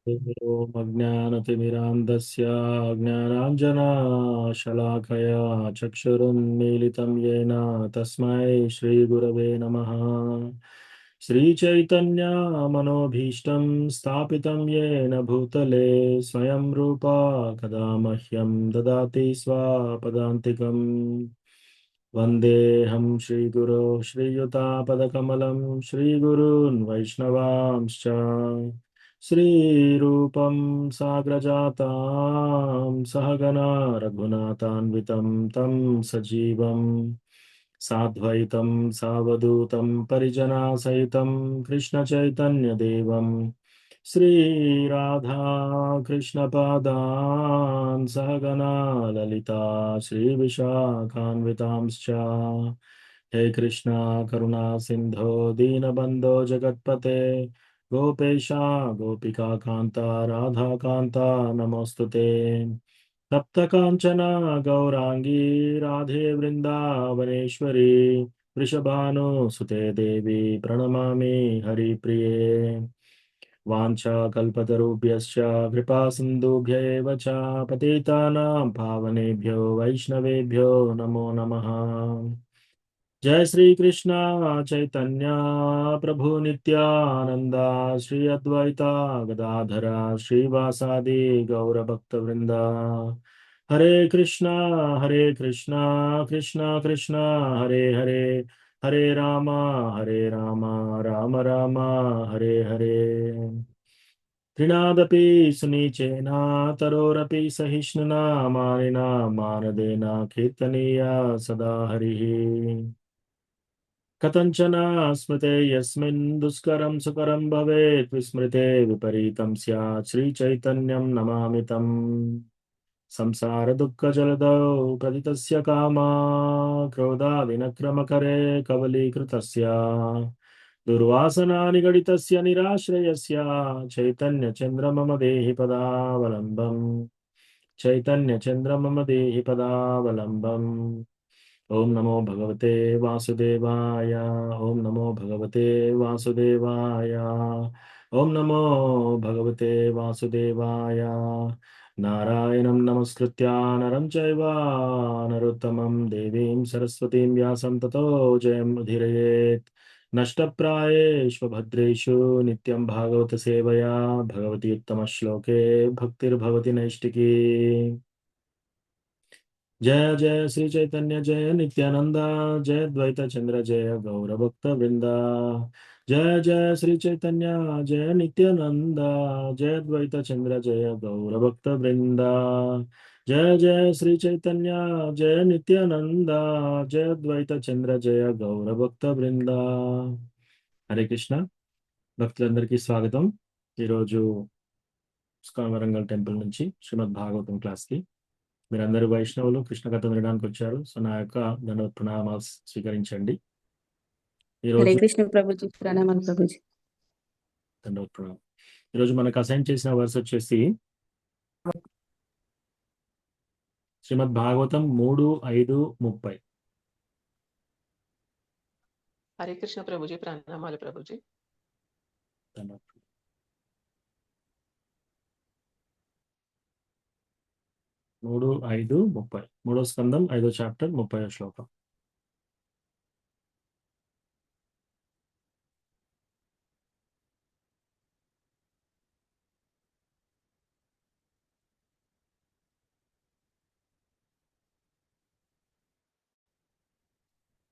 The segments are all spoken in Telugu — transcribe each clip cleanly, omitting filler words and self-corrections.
ॐ अज्ञानतिमिरान्धस्य ज्ञानाञ्जनशलाकया चक्षुरुन्मीलितं येन तस्मै श्रीगुरवे नमः। श्रीचैतन्यमनोभीष्टं स्थापितं येन भूतले स्वयं रूपा कदा मह्यं ददाति स्वपदान्तिकम्। वन्देऽहं श्रीगुरो श्रीयुतापदकमलं श्रीगुरून् वैष्णवांश्च श्रीरूपं साग्रजातां सहगना रघुनाथान्वितं तं सजीवं साद्वैतं सावधूतं परिजनासहितं कृष्णचैतन्यदेवं श्रीराधा कृष्णपादान् सहगना ललिता श्रीविशाखान्वितांश्च। हे कृष्णा करुणा सिन्धो दीनबन्धो जगत्पते गोपेशा गोपिका कान्ता राधा कान्ता नमोऽस्तुते। तप्त काञ्चना गौराङ्गी राधे वृन्दावनेश्वरी वृषभानुसुते देवी प्रणमामि हरिप्रिये। वाञ्छाकल्पतरुभ्यश्च कृपा सिन्धुभ्य एव च पतितानां पावनेभ्यो वैष्णवेभ्यो नमो नमः। जय श्री कृष्ण चैतन्य प्रभु नित्यानंदा श्री अद्वैता गदाधरा श्रीवासादि गौर भक्त वृंदा। हरे कृष्णा कृष्णा कृष्णा हरे हरे हरे रामा राम राम हरे हरे। तृणादपि सुनीचेना तरोरपि सहिष्णुना मानिना मानदेना कीर्तनीया सदा हरिः। कथञ्चन स्मृते यस्मिन् दुष्करं सुकरं भवेत् विस्मृते विपरीतं स्यात् श्रीचैतन्यं नमामि तम्। संसारदुःखजलधौ प्रथितस्य कामा क्रोधादिनक्रमकरे कवलीकृतस्य दुर्वासना निगडितस्य निराश्रयस्य चैतन्यचन्द्र मम देहि पदावलम्बम्। चैतन्यचन्द्र मम देहि पदावलम्बम्। ओम नमो भगवते वासुदेवाय। ओम नमो भगवते वासुदेवाय। ओम नमो भगवते वासुदेवाय। नारायणं नमस्कृत्य नरं चैव नरोत्तमं देवीं सरस्वतीं व्यासं ततो जयमुदीरयेत्। नष्टप्रायेषु भद्रेषु नित्यं भागवत सेवया भगवती उत्तमश्लोके भक्तिर्भवति नैष्टिकी। जय जय श्री चैतन्य जय नित्यानंदा जय द्वैत चंद्र जय गौर भक्त वृंदा। जय जय श्री चैतन्य जय नित्यानंदा जय द्वैत चंद्र जय गौर भक्त वृंदा। जय जय श्री चैतन्य जय नित्यानंदा जय द्वैत चंद्र जय गौर भक्त वृंदा। హరే కృష్ణ భక్తులందరికీ స్వాగతం. ఈరోజు ఇస్కాన్ వరంగల్ టెంపుల్ నుంచి శ్రీమద్ భాగవతం క్లాస్కి మీరందరూ వైష్ణవులు కృష్ణ కథ వినడానికి వచ్చారు. సో నా యొక్క దండవత్ ప్రణామాలు స్వీకరించండి. హరే ఈరోజు కృష్ణ ప్రభుజీ, ప్రణామాలు ప్రభుజీ. దండవత్ ప్రణామం. ఈరోజు మనకు అసైన్ చేసిన వర్స్ వచ్చేసి శ్రీమద్ భాగవతం 3:5-30. हरे कृष्ण प्रभुजी, प्रणामालु प्रभुजी. దండవత్. 3:5-30 మూడో స్కందం 5వ చాప్టర్ 30వ శ్లోకం.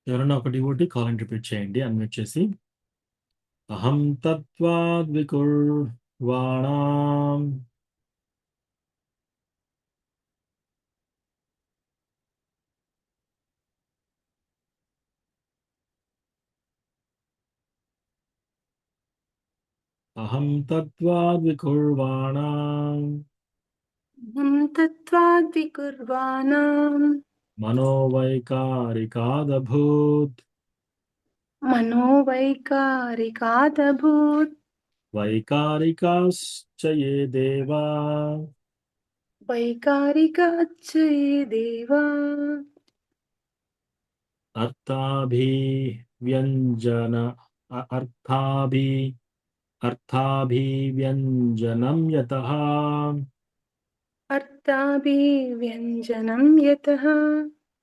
ఎవరన్నా ఒక డివోటీ కాల్ అండ్ రిపీట్ చేయండి అన్మ్యూట్ చేసి. అహం తత్వాద్వికుర్వాణాం అహం తత్వాద్వికుర్వాణాం అహం తత్వాద్వికుర్వాణాం మనోవైకారికాదభూత్ మనోవైకారికాదభూత్ వైకారికాశ్చ యే దేవా వైకారికాచ్చ యే దేవా అర్థాభివ్యంజన అర్థాభి अर्थाभिव्यञ्जनं यतः अर्थाभिव्यञ्जनं यतः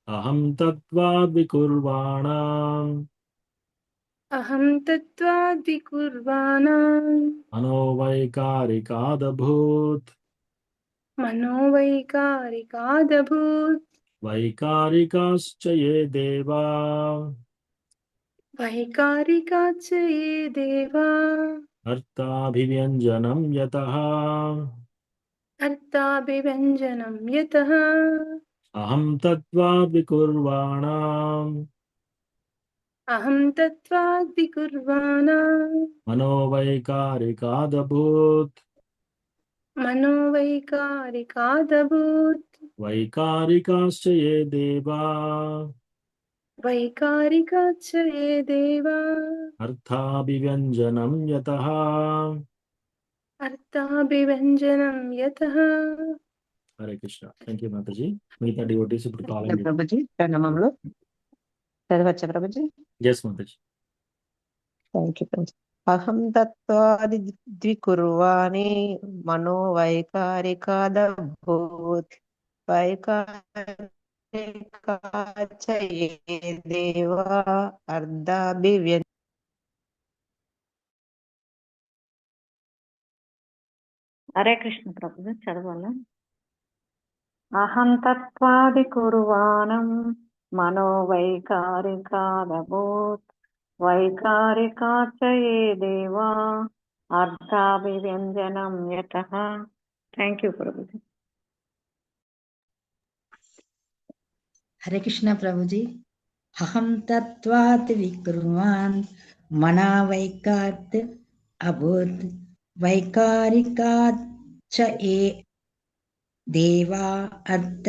अहं तत्त्वाद्विकुर्वाणाम् अहं तत्त्वाद्विकुर्वाणां मनोवैकारिकादभूत् मनोवैकारिकादभूत् वैकारिकाश्च ये देवा वैकारिका च ये देवा अर्थाभिव्यञ्जनं यतः अर्थाभिव्यञ्जनं यतः अहं तत्त्वाद्विकुर्वाणाम् अहं तत्त्वाद्विकुर्वाणां मनोवैकारिकादभूत् मनोवैकारिकादभूत् वैकारिकाश्च ये देवा वैकारिका च ये देवा अर्थाभिव्यञ्जनं यतः अर्थाभिव्यञ्जनं यतः हरे कृष्ण थैंक यू माताजी మిగతా డివోటీస్ ఇప్పుడు కాలం ప్రభుజీ ప్రణామములు చదవచ్చా Prabhuji? yes Mataji thank you Prabhuji. అహం తత్వాది ద్వికుర్వాణి మనోవైకారికాదభూత్ వైకారికాచ ఏ దేవా అర్ధాభివ్య హరే కృష్ణ ప్రభుజీ చదవాలా? అహం తత్వాది కుర్వాణం మనోవైకారికాదభూత్ వైకారికాచ ఏ దేవా అర్థాభివ్యంజనం యతః. Thank you Prabhuji. हरे कृष्ण प्रभुजी अहम तत्वात् विकुर्वान् मना वैकात् अभूत् वैकारिकात् च ये देवा अर्थ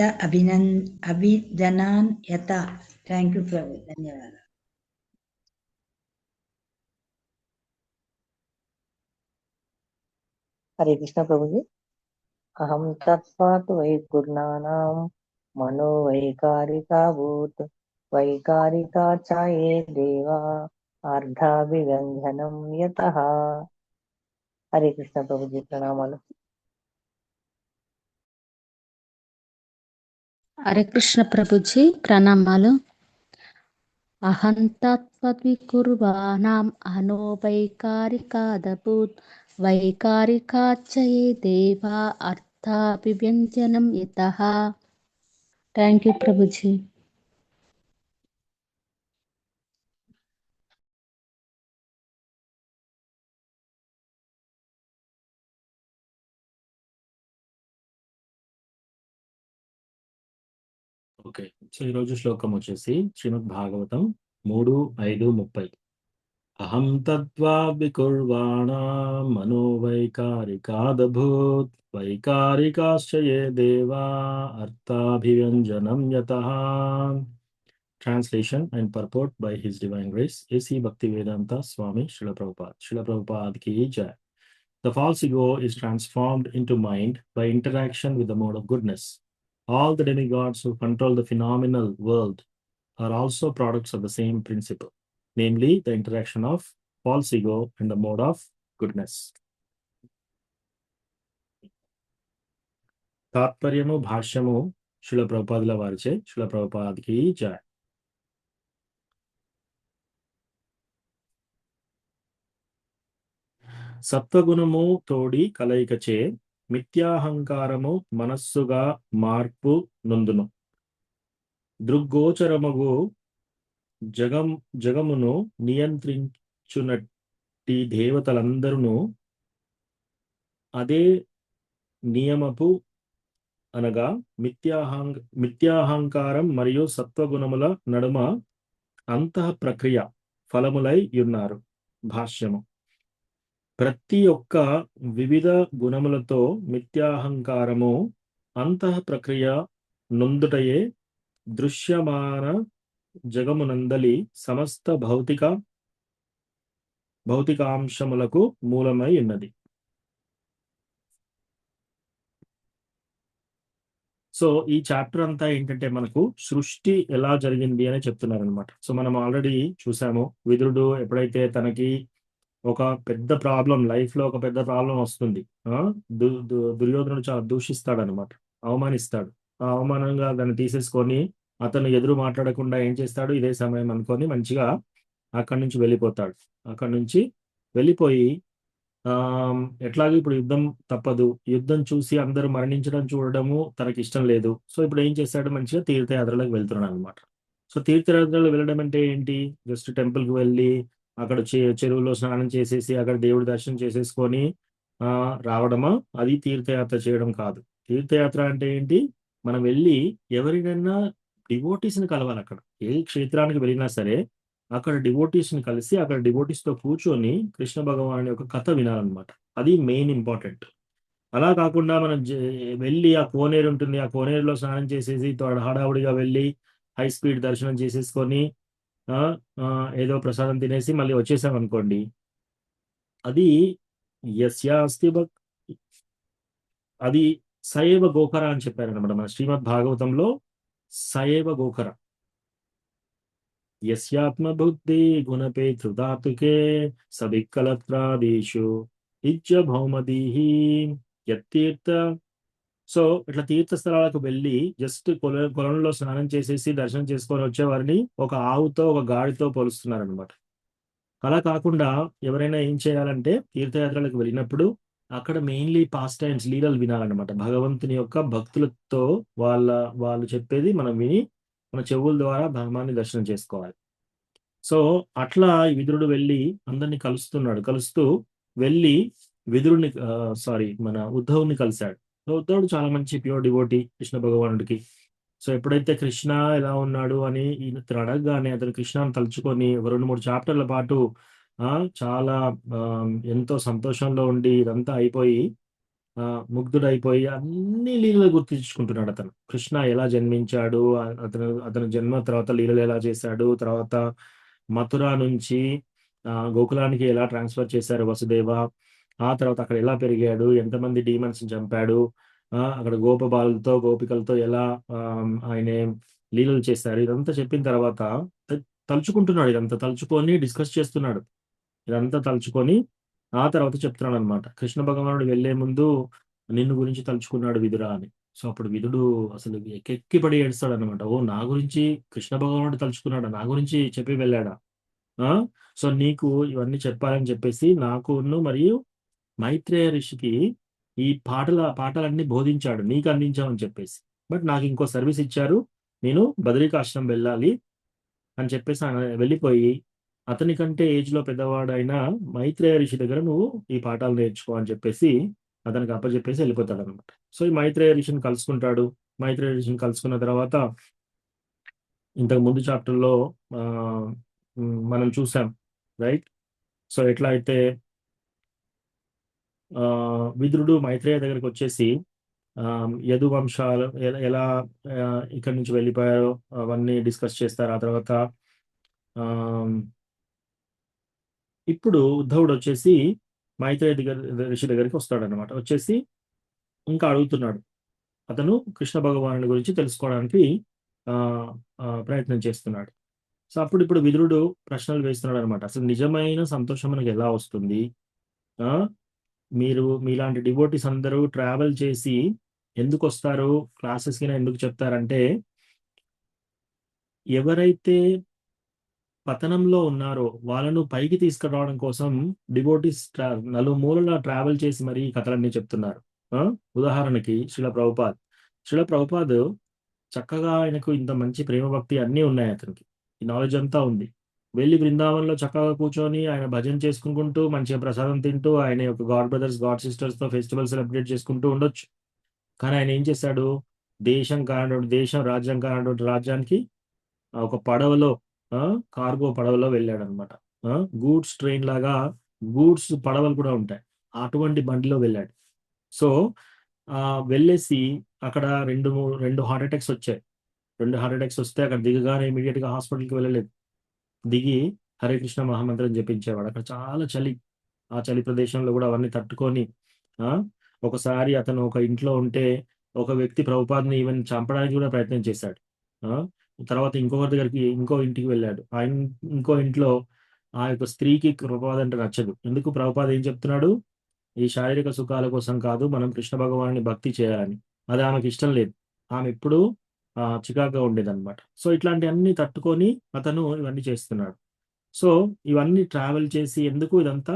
अभिजनान् यथा. थैंक यू प्रभु धन्यवाद. हरे कृष्ण प्रभुजी अहम तत्वात् वैकुर्णानां मनोवैकारिकाभूत् वैकारिका च ये देवा अर्धाभिव्यञ्जनं यतः. हरे कृष्ण प्रभुजी प्रणामालु. హరే కృష్ణ ప్రభుజీ ప్రణామాలు. అహం తత్వద్వికుర్వాణాం అనోవైకారికాదభూత్ వైకారికాచ్చ యే దేవా అర్థాభివ్యంజనం యతః. Thank you Prabhuji. Okay so ఈరోజు శ్లోకం వచ్చేసి శ్రీమద్ భాగవతం 3:5-30 అహం తత్వా వికుర్వాణాం మనోవైకారికాదభూత్ వైకారికాశ్చ యే దేవా అర్థాభివ్యంజనం యతః. Translation and purport by His Divine Grace A.C. Bhaktivedanta Swami Srila Prabhupada. Srila Prabhupada ki jai. The false ego is transformed into mind by interaction with the mode of goodness. All the demigods who control the phenomenal world are also products of the same principle, namely the interaction of false ego and the mode of goodness. తాత్పర్యము భాష్యము శిల ప్రభుపాదుల వారిచే శిల ప్రభుపాదకి జై. సత్వగుణము తోడి కలయికచే మిథ్యాహంకారము మనస్సుగా మార్పు నొందును. దృగ్గోచరమగు జగమును నియంత్రించునట్టి దేవతలందరూ అదే నియమపు అనగా మిథ్యాహంకారం మరియు సత్వగుణముల నడుమ అంతః ప్రక్రియ ఫలములై ఉన్నారు. భాష్యము ప్రతి ఒక్క వివిధ గుణములతో మిథ్యాహంకారము అంతః ప్రక్రియ నొందుటయే దృశ్యమాన జగమునందలి సమస్త భౌతికాంశములకు మూలమై ఉన్నది. సో ఈ చాప్టర్ అంతా ఏంటంటే మనకు సృష్టి ఎలా జరిగింది అని చెప్తున్నారు అనమాట. సో మనం ఆల్రెడీ చూసాము, విదురుడు ఎప్పుడైతే తనకి ఒక పెద్ద ప్రాబ్లం లైఫ్లో ఒక పెద్ద ప్రాబ్లం వస్తుంది. దుర్యోధనుడు చాలా దూషిస్తాడు అనమాట, అవమానిస్తాడు. ఆ అవమానంగా దాన్ని తీసేసుకొని అతను ఎదురు మాట్లాడకుండా ఏం చేస్తాడు, ఇదే సమయం అనుకొని మంచిగా అక్కడి నుంచి వెళ్ళిపోతాడు. అక్కడి నుంచి వెళ్ళిపోయి ఎట్లాగో ఇప్పుడు యుద్ధం తప్పదు, యుద్ధం చూసి అందరూ మరణించడం చూడడము తనకి ఇష్టం లేదు. సో ఇప్పుడు ఏం చేశాడు, మంచిగా తీర్థయాత్రలకు వెళ్తున్నాడు అనమాట. సో తీర్థయాత్రలు వెళ్ళడం అంటే ఏంటి, జస్ట్ టెంపుల్కి వెళ్ళి అక్కడ చెరువులో స్నానం చేసేసి అక్కడ దేవుడి దర్శనం చేసేసుకొని రావడమా, అది తీర్థయాత్ర చేయడం కాదు. తీర్థయాత్ర అంటే ఏంటి, మనం వెళ్ళి ఎవరినైనా డివోటీస్ని కలవాలి. అక్కడ ఏ క్షేత్రానికి వెళ్ళినా సరే అక్కడ డివోటీస్ని కలిసి అక్కడ డివోటీస్తో కూర్చొని కృష్ణ భగవాన్ యొక్క కథ వినాలన్నమాట. అది మెయిన్ ఇంపార్టెంట్. అలా కాకుండా మనం వెళ్ళి ఆ కోనేరు ఉంటుంది, ఆ కోనేరులో స్నానం చేసేసి హడావుడిగా వెళ్ళి హై స్పీడ్ దర్శనం చేసేసుకొని ఏదో ప్రసాదం తినేసి మళ్ళీ వచ్చేసాం అనుకోండి, అది యస్యాస్తి అది సయేవ గోకర అని చెప్పారనమాట మన శ్రీమద్ భాగవతంలో. సయేవ గోకర యస్యాత్మబుద్ధి గుణపే ధృధాతుకే సవిక్కలత్రాదీషు ఇజ్జ భౌమదీహి యత్తీర్థ. సో ఇట్లా తీర్థస్థలాలకు వెళ్ళి జస్ట్ కొలంలో స్నానం చేసేసి దర్శనం చేసుకొని వచ్చేవారిని ఒక ఆవుతో ఒక గాడితో పోలుస్తున్నారనమాట. అలా కాకుండా ఎవరైనా ఏం చేయాలంటే తీర్థయాత్రలకు వెళ్ళినప్పుడు అక్కడ మెయిన్లీ పాస్ టైమ్స్ లీలలు వినాలన్నమాట. భగవంతుని యొక్క భక్తులతో వాళ్ళు చెప్పేది మనం విని మన చెవుల ద్వారా భగవాన్ని దర్శనం చేసుకోవాలి. సో అట్లా విదురుడు వెళ్ళి అందరినీ కలుస్తూ వెళ్ళి విదురుని మన ఉద్ధవుని కలిశాడు. ఉద్ధవుడు చాలా మంచి ప్యూర్ డివోటీ కృష్ణ భగవానుడికి. సో ఎప్పుడైతే కృష్ణ ఎలా ఉన్నాడు అని ఇతను అడగగానే అతను కృష్ణను తలుచుకొని 2-3 చాప్టర్ల పాటు చాలా ఎంతో సంతోషంలో ఉండి ఇదంతా అయిపోయి ముగ్ధుడైపోయి అన్ని లీలలు గుర్తించుకుంటున్నాడు. అతను కృష్ణ ఎలా జన్మించాడు, అతను జన్మ తర్వాత లీలలు ఎలా చేశాడు, తర్వాత మథుర నుంచి గోకులానికి ఎలా ట్రాన్స్ఫర్ చేశారు వసుదేవ, ఆ తర్వాత అక్కడ ఎలా పెరిగాడు, ఎంతమంది డీమన్స్ చంపాడు, అక్కడ గోపబాలతో గోపికలతో ఎలా ఆయన లీలలు చేశారు, ఇదంతా చెప్పిన తర్వాత తలుచుకుంటున్నాడు. ఇదంతా తలుచుకొని డిస్కస్ చేస్తున్నాడు. ఇదంతా తలుచుకొని ఆ తర్వాత చెప్తున్నాడు అనమాట, కృష్ణ భగవానుడు వెళ్లే ముందు నిన్ను గురించి తలుచుకున్నాడు విదురా అని. సో అప్పుడు విదుడు అసలు ఎక్కి పడి ఏడుస్తాడు అనమాట. ఓ, నా గురించి కృష్ణ భగవానుడు తలుచుకున్నాడా, నా గురించి చెప్పి వెళ్ళాడా. సో నీకు ఇవన్నీ చెప్పాలని చెప్పేసి నాకును మరియు మైత్రేయ ఋషికి ఈ పాఠాలన్నీ బోధించాడు, నీకు అందించామని చెప్పేసి. బట్ నాకు ఇంకో సర్వీస్ ఇచ్చారు, నేను బదరికాశ్రమం వెళ్ళాలి అని చెప్పేసి ఆయన వెళ్ళిపోయి అతని కంటే ఏజ్లో పెద్దవాడైన మైత్రేయ ఋషి దగ్గర నువ్వు ఈ పాఠాలు నేర్చుకో అని చెప్పేసి అతనికి అప్పచెప్పేసి వెళ్ళిపోతాడు అనమాట. సో ఈ మైత్రేయ ఋషిని కలుసుకుంటాడు. మైత్రేయ ఋషిని కలుసుకున్న తర్వాత ఇంతకు ముందు చాప్టర్లో మనం చూసాం, రైట్. సో ఎట్లా అయితే విదురుడు మైత్రేయ దగ్గరికి వచ్చేసి యదు వంశాలు ఎలా ఇక్కడి నుంచి వెళ్ళిపోయారో అవన్నీ డిస్కస్ చేస్తారు. ఆ తర్వాత ఇప్పుడు ఉద్ధవుడు వచ్చేసి మైత్రేయ ఋషి దగ్గరికి వస్తాడు అనమాట. వచ్చేసి ఇంకా అడుగుతున్నాడు, అతను కృష్ణ భగవానుడి గురించి తెలుసుకోవడానికి ప్రయత్నం చేస్తున్నాడు. సో ఇప్పుడు విదురుడు ప్రశ్నలు వేస్తున్నాడు అనమాట. అసలు నిజమైన సంతోషం మనకు ఎలా వస్తుంది, మీలాంటి డివోటీస్ అందరూ ట్రావెల్ చేసి ఎందుకు వస్తారు, క్లాసెస్కి ఎందుకు చెప్తారంటే, ఎవరైతే పతనంలో ఉన్నారో వాళ్ళను పైకి తీసుకురావడం కోసం డివోటీస్ నలుమూలలా ట్రావెల్ చేసి మరి కథలన్నీ చెప్తున్నారు. ఉదాహరణకి శ్రీల ప్రభుపాద్ చక్కగా ఆయనకు ఇంత మంచి ప్రేమ భక్తి అన్నీ ఉన్నాయి, అతనికి ఈ నాలెడ్జ్ అంతా ఉంది. వెళ్ళి బృందావనంలో చక్కగా కూర్చొని ఆయన భజన చేసుకుంటూ మంచిగా ప్రసాదం తింటూ ఆయన యొక్క గాడ్ బ్రదర్స్ గాడ్ సిస్టర్స్తో ఫెస్టివల్ సెలబ్రేట్ చేసుకుంటూ ఉండొచ్చు. కానీ ఆయన ఏం చేశాడు, దేశం రాజ్యం కానటువంటి రాజ్యానికి ఒక పడవలో కార్గో పడవలో వెళ్ళాడు అనమాట. గూడ్స్ ట్రైన్ లాగా గూడ్స్ పడవలు కూడా ఉంటాయి, అటువంటి బండిలో వెళ్ళాడు. సో వెళ్ళేసి అక్కడ రెండు హార్ట్ అటాక్స్ వచ్చాయి. 2 హార్ట్ అటాక్స్ వస్తే అక్కడ దిగగానే ఇమీడియట్ గా హాస్పిటల్కి వెళ్ళలేదు. దిగి హరే కృష్ణ మహామంత్రం జపించేవాడు. అక్కడ చాలా చలి, ఆ చలి ప్రదేశంలో కూడా అవన్నీ తట్టుకొని ఒకసారి అతను ఒక ఇంట్లో ఉంటే ఒక వ్యక్తి ప్రభుపాద్ని ఈవెన్ చంపడానికి కూడా ప్రయత్నం చేశాడు. తర్వాత ఇంకొకరి దగ్గరికి ఇంకో ఇంటికి వెళ్ళాడు. ఇంకో ఇంట్లో ఆ యొక్క స్త్రీకి ప్రభుపాద అంటే నచ్చదు. ఎందుకు? ప్రభుపాద ఏం చెప్తున్నాడు? ఈ శారీరక సుఖాల కోసం కాదు, మనం కృష్ణ భగవాన్ని భక్తి చేయాలని. అది ఆమెకి ఇష్టం లేదు. ఆమె ఎప్పుడు చికాకుగా ఉండేదన్నమాట. సో ఇట్లాంటివన్నీ తట్టుకొని అతను ఇవన్నీ చేస్తున్నాడు. సో ఇవన్నీ ట్రావెల్ చేసి ఎందుకు? ఇదంతా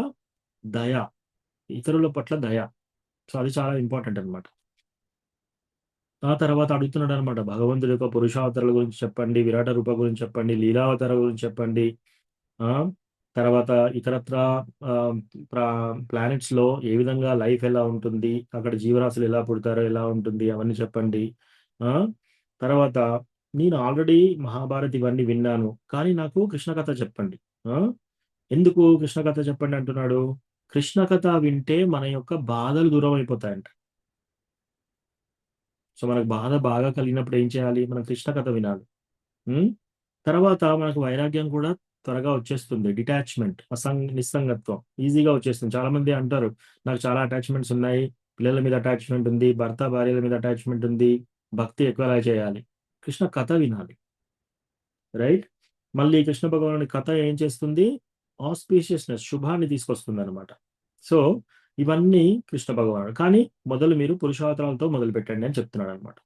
దయ, ఇతరుల పట్ల దయ. సో అది చాలా ఇంపార్టెంట్ అన్నమాట. ఆ తర్వాత అడుగుతున్నాడు అనమాట, భగవంతుడి యొక్క పురుషావతారాల గురించి చెప్పండి, విరాట రూప గురించి చెప్పండి, లీలావతార గురించి చెప్పండి. ఆ తర్వాత ఇతరత్ర ప్లానెట్స్ లో ఏ విధంగా లైఫ్ ఎలా ఉంటుంది, అక్కడ జీవరాశులు ఎలా పుడతారో ఎలా ఉంటుంది, అవన్నీ చెప్పండి. ఆ తర్వాత నేను ఆల్రెడీ మహాభారత్ ఇవన్నీ విన్నాను, కానీ నాకు కృష్ణ కథ చెప్పండి. ఆ ఎందుకు కృష్ణ కథ చెప్పండి అంటున్నాడు? కృష్ణ కథ వింటే మన యొక్క బాధలు దూరం అయిపోతాయంట. సో మనకు బాధ బాగా కలిగినప్పుడు ఏం చేయాలి? మనం కృష్ణ కథ వినాలి. ఉమ్? తర్వాత మనకు వైరాగ్యం కూడా త్వరగా వచ్చేస్తుంది. డిటాచ్మెంట్, నిస్సంగత్వం ఈజీగా వచ్చేస్తుంది. చాలా మంది అంటారు, నాకు చాలా అటాచ్మెంట్స్ ఉన్నాయి, పిల్లల మీద అటాచ్మెంట్ ఉంది, భర్త భార్యల మీద అటాచ్మెంట్ ఉంది, భక్తి ఎక్కువలా చేయాలి. కృష్ణ కథ వినాలి, రైట్? మళ్ళీ కృష్ణ భగవానుడి కథ ఏం చేస్తుంది? ఆస్పీషియస్నెస్, శుభాన్ని తీసుకొస్తుంది అనమాట. సో ఇవన్నీ కృష్ణ భగవానుడు. కానీ మొదలు మీరు పురుషావతారాలతో మొదలు పెట్టండి అని చెప్తున్నాడు అనమాట.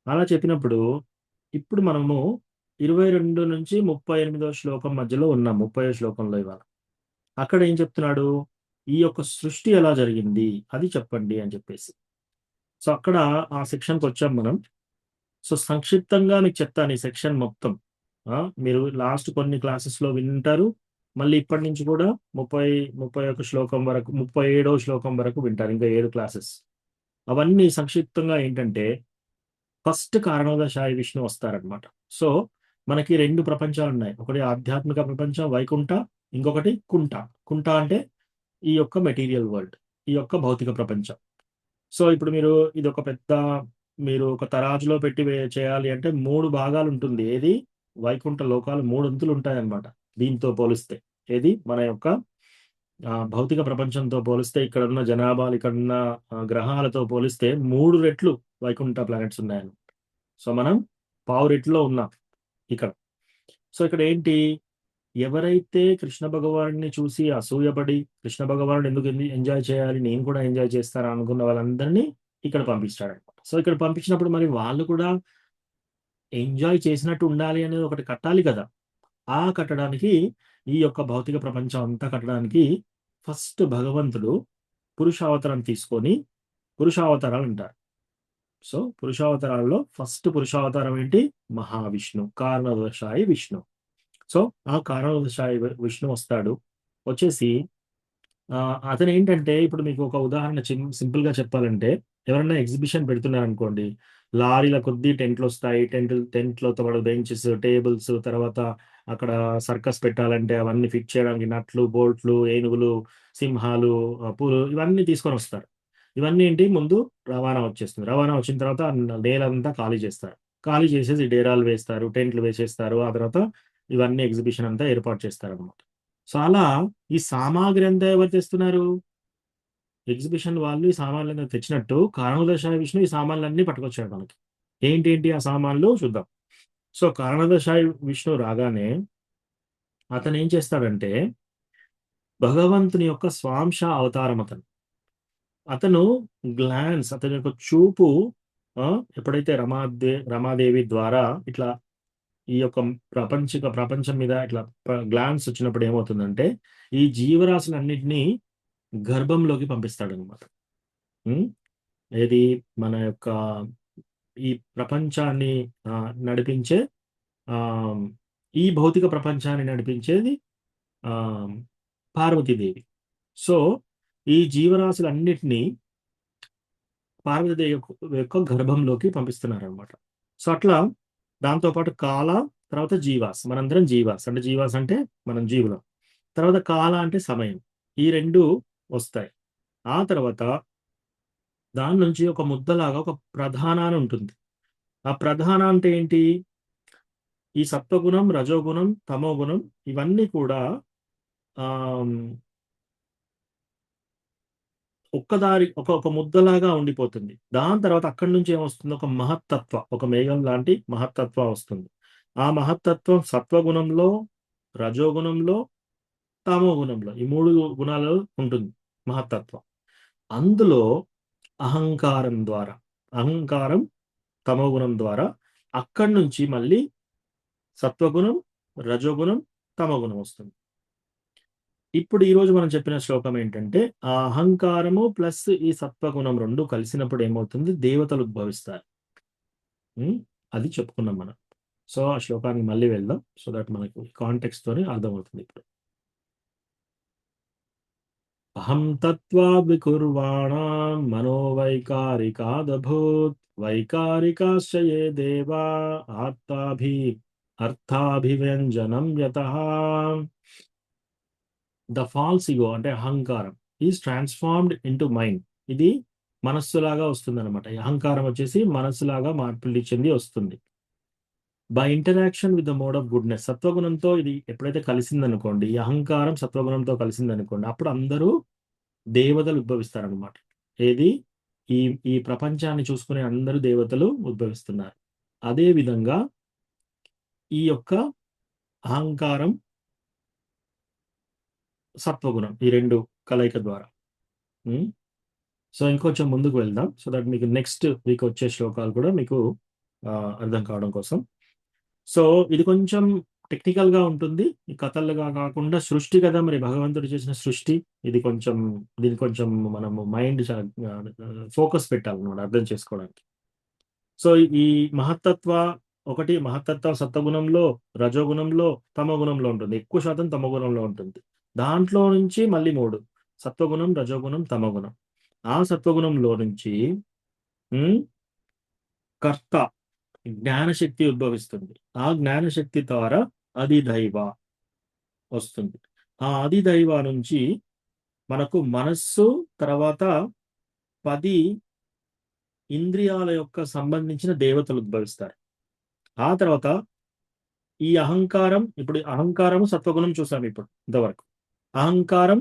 అలా చెప్పినప్పుడు ఇప్పుడు మనము 22 నుంచి 38వ శ్లోకం మధ్యలో ఉన్నాం. 30వ శ్లోకంలో ఇవాళ. అక్కడ ఏం చెప్తున్నాడు? ఈ యొక్క సృష్టి ఎలా జరిగింది అది చెప్పండి అని చెప్పేసి. సో అక్కడ ఆ సెక్షన్కి వచ్చాం మనం. సో సంక్షిప్తంగా మీకు చెప్తాను ఈ సెక్షన్ మొత్తం. మీరు లాస్ట్ కొన్ని క్లాసెస్లో వింటారు, మళ్ళీ ఇప్పటి నుంచి కూడా 31 శ్లోకం వరకు, 37వ శ్లోకం వరకు వింటారు. ఇంకా 7 క్లాసెస్. అవన్నీ సంక్షిప్తంగా ఏంటంటే, ఫస్ట్ కారణోదశాయి విష్ణు వస్తారనమాట. సో మనకి 2 ప్రపంచాలు ఉన్నాయి. ఒకటి ఆధ్యాత్మిక ప్రపంచం వైకుంఠ, ఇంకొకటి కుంఠ. కుంఠ అంటే ఈ యొక్క మెటీరియల్ వరల్డ్, ఈ యొక్క భౌతిక ప్రపంచం. సో ఇప్పుడు ఇది ఒక పెద్ద, మీరు ఒక తరాజులో పెట్టి చేయాలి అంటే 3 భాగాలు ఉంటుంది. ఏది? వైకుంఠ లోకాలు 3 అంతులు ఉంటాయి అన్నమాట దీంతో పోలిస్తే. ఏది? మన యొక్క భౌతిక ప్రపంచంతో పోలిస్తే, ఇక్కడ ఉన్న జనాభాలు, ఇక్కడ ఉన్న గ్రహాలతో పోలిస్తే 3 రెట్లు వైకుంఠ ప్లానెట్స్ ఉన్నాయని. సో మనం పావు రెట్లో ఉన్నాం ఇక్కడ. సో ఇక్కడ ఏంటి? ఎవరైతే కృష్ణ భగవాన్ని చూసి అసూయపడి, కృష్ణ భగవానుడు ఎందుకు ఎంజాయ్ చేయాలి, నేను కూడా ఎంజాయ్ చేస్తాను అనుకున్న వాళ్ళందరినీ ఇక్కడ పంపిస్తాడనమాట. సో ఇక్కడ పంపించినప్పుడు మరి వాళ్ళు కూడా ఎంజాయ్ చేసినట్టు ఉండాలి అనేది ఒకటి కట్టాలి కదా. ఆ కట్టడానికి, ఈ యొక్క భౌతిక ప్రపంచం అంతా కట్టడానికి ఫస్ట్ భగవంతుడు పురుషావతారం తీసుకొని, పురుషావతారాలు అంటారు. సో పురుషావతారాల్లో ఫస్ట్ పురుషావతారం ఏంటి? మహావిష్ణు, కారణోదశాయి విష్ణు. సో ఆ కారణోదశాయి విష్ణు వస్తాడు. వచ్చేసి అతను ఏంటంటే, ఇప్పుడు మీకు ఒక ఉదాహరణ సింపుల్ గా చెప్పాలంటే, ఎవరైనా ఎగ్జిబిషన్ పెడుతున్నారు అనుకోండి, లారీల కొద్దీ టెంట్లు వస్తాయి, టెంట్లతో పాటు బెంచెస్, టేబుల్స్, తర్వాత అక్కడ సర్కస్ పెట్టాలంటే అవన్నీ ఫిట్ చేయడానికి నట్లు, బోల్ట్లు, ఏనుగులు, సింహాలు, పూలు, ఇవన్నీ తీసుకొని వస్తారు. ఇవన్నీ ఏంటి? ముందు రవాణా వచ్చేస్తుంది. రవాణా వచ్చిన తర్వాత నేలంతా ఖాళీ చేస్తారు. ఖాళీ చేసేసి డేరాలు వేస్తారు, టెంట్లు వేసేస్తారు. ఆ తర్వాత ఇవన్నీ ఎగ్జిబిషన్ అంతా ఏర్పాటు చేస్తారు అనమాట. సో అలా ఈ సామాగ్రి అంతా ఎవరు తెస్తున్నారు? ఎగ్జిబిషన్ వాళ్ళు ఈ సామాన్లు తెచ్చినట్టు కారణోదశాయి విష్ణు ఈ సామాన్లన్నీ పట్టుకొచ్చాడు మనకి. ఏంటి ఆ సామాన్లు చూద్దాం. సో కారణోదశాయి విష్ణు రాగానే అతను ఏం చేస్తాడంటే, భగవంతుని యొక్క స్వాంశ అవతారం అతను గ్లాన్స్, అతని యొక్క చూపు ఎప్పుడైతే రమాదేవి ద్వారా ఇట్లా ఈ యొక్క ప్రపంచం మీద ఇట్లా గ్లాన్స్ వచ్చినప్పుడు ఏమవుతుందంటే, ఈ జీవరాశులన్నింటినీ గర్భంలోకి పంపిస్తాడనమాట. ఏది? మన యొక్క ఈ ప్రపంచాన్ని నడిపించే, ఈ భౌతిక ప్రపంచాన్ని నడిపించేది పార్వతీదేవి. సో ఈ జీవరాశులన్నిటినీ పార్వతీదేవి యొక్క గర్భంలోకి పంపిస్తున్నారు అనమాట. సో అట్లా దాంతోపాటు కాల, తర్వాత జీవాస్, మనందరం జీవాస్. అంటే జీవాస్ అంటే మనం జీవులం. తర్వాత కాల అంటే సమయం. ఈ 2 వస్తాయి. ఆ తర్వాత దాని నుంచి ఒక ముద్దలాగా ఒక ప్రధాన అని ఉంటుంది. ఆ ప్రధాన అంటే ఏంటి? ఈ సత్వగుణం, రజోగుణం, తమోగుణం, ఇవన్నీ కూడా ఒక్కదారి ఒక ముద్దలాగా ఉండిపోతుంది. దాని తర్వాత అక్కడి నుంచి ఏమొస్తుంది? ఒక మహత్తత్వ, ఒక మేఘం లాంటి మహత్తత్వ వస్తుంది. ఆ మహత్తత్వం సత్వగుణంలో, రజోగుణంలో, తమో గుణంలో. ఈ 3 గుణాలు ఉంటుంది మహత్తత్వం. అందులో అహంకారం ద్వారా, అహంకారం తమో గుణం ద్వారా అక్కడి నుంచి మళ్ళీ సత్వగుణం, రజోగుణం, తమోగుణం వస్తుంది. ఇప్పుడు ఈరోజు మనం చెప్పిన శ్లోకం ఏంటంటే, ఆ అహంకారము ప్లస్ ఈ సత్వగుణం 2 కలిసినప్పుడు ఏమవుతుంది? దేవతలు ఉద్భవిస్తారు. అది చెప్పుకున్నాం మనం. సో ఆ శ్లోకానికి మళ్ళీ వెళ్దాం, సో దట్ మనకు కాంటెక్స్ట్ తోని అర్థమవుతుంది. ఇప్పుడు అహం తత్వా వికుర్వాణాం మనోవైకారికాదభూత్ వైకారికాశ్చయే దేవా అర్థాభివ్యంజనం యతః. ద ఫాల్స్ ఇగో అంటే అహంకారం ఈజ్ ట్రాన్స్ఫార్మ్డ్ ఇంటూ మైండ్. ఇది మనస్సులాగా వస్తుంది అనమాట. అహంకారం వచ్చేసి మనస్సులాగా మార్పిడి చెంది వస్తుంది. By interaction with the mode of goodness. సత్వగుణంతో ఇది ఎప్పుడైతే కలిసిందనుకోండి, ఈ అహంకారం సత్వగుణంతో కలిసిందనుకోండి, అప్పుడు అందరూ దేవతలు ఉద్భవిస్తారనమాట. ఏది? ఈ ఈ ప్రపంచాన్ని చూసుకునే అందరూ దేవతలు ఉద్భవిస్తున్నారు. అదే విధంగా ఈ యొక్క అహంకారం, సత్వగుణం ఈ 2 కలయిక ద్వారా. సో ఇంకొంచెం ముందుకు వెళ్దాం, సో దట్ మీకు నెక్స్ట్ వీక్ వచ్చే శ్లోకాలు కూడా మీకు అర్థం కావడం కోసం. సో ఇది కొంచెం టెక్నికల్ గా ఉంటుంది, ఈ కథలుగా కాకుండా సృష్టి కదా, మరి భగవంతుడు చేసిన సృష్టి. ఇది కొంచెం దీని కొంచెం మనము మైండ్ ఫోకస్ పెట్టాలన్నమాట అర్థం చేసుకోవడానికి. సో ఈ మహత్తత్వ మహత్తత్వ సత్వగుణంలో, రజోగుణంలో, తమోగుణంలో ఉంటుంది. ఎక్కువ శాతం తమోగుణంలో ఉంటుంది. దాంట్లో నుంచి మళ్ళీ 3: సత్వగుణం, రజోగుణం, తమోగుణం. ఆ సత్వగుణంలో నుంచి కర్త జ్ఞానశక్తి ఉద్భవిస్తుంది. ఆ జ్ఞానశక్తి ద్వారా అధిదైవ వస్తుంది. ఆ అధిదైవ నుంచి మనకు మనస్సు, తర్వాత 10 ఇంద్రియాల యొక్క సంబంధించిన దేవతలు ఉద్భవిస్తారు. ఆ తర్వాత ఈ అహంకారం, ఇప్పుడు అహంకారము సత్వగుణం చూసాం ఇప్పుడు ఇంతవరకు. అహంకారం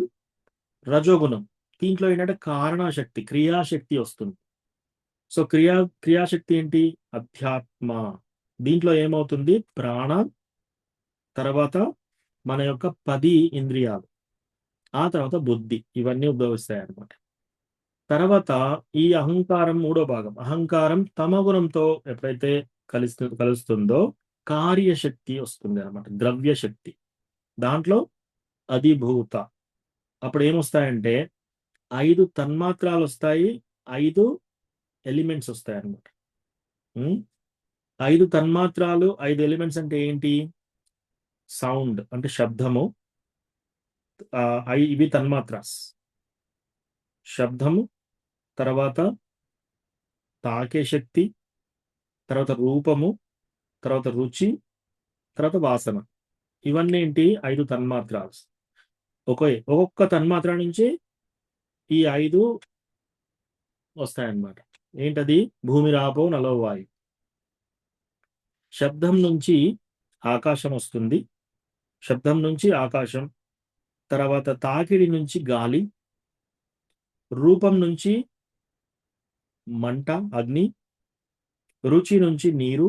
రజోగుణం, దీంట్లో ఏంటంటే కారణశక్తి, క్రియాశక్తి వస్తుంది. సో క్రియాశక్తి ఏంటి? అధ్యాత్మ. దీంట్లో ఏమవుతుంది? ప్రాణ, తర్వాత మన యొక్క 10 ఇంద్రియాలు, ఆ తర్వాత బుద్ధి, ఇవన్నీ ఉద్భవిస్తాయి అన్నమాట. తర్వాత ఈ అహంకారం 3వ భాగం, అహంకారం తమగుణంతో ఎప్పుడైతే కలుస్తుందో కార్యశక్తి వస్తుంది అన్నమాట, ద్రవ్యశక్తి. దాంట్లో అధిభూత. అప్పుడు ఏమొస్తాయంటే 5 తన్మాత్రాలు వస్తాయి, 5 ఎలిమెంట్స్ వస్తాయి అన్నమాట. 5 తన్మాత్రాలు, 5 ఎలిమెంట్స్ అంటే ఏంటి? సౌండ్ అంటే శబ్దము, ఇవి తన్మాత్రాస్. శబ్దము, తర్వాత తాకే శక్తి, తర్వాత రూపము, తర్వాత రుచి, తర్వాత వాసన. ఇవన్నీ ఏంటి? 5 తన్మాత్రాలు. ఒక్కొక్క తన్మాత్ర నుంచి ఈ 5 వస్తాయన్నమాట. ఏంటది? భూమి, రాపో, నలో, వాయు. శబ్దం నుంచి ఆకాశం వస్తుంది, శబ్దం నుంచి ఆకాశం, తర్వాత తాకిడి నుంచి గాలి, రూపం నుంచి మంట, అగ్ని, రుచి నుంచి నీరు,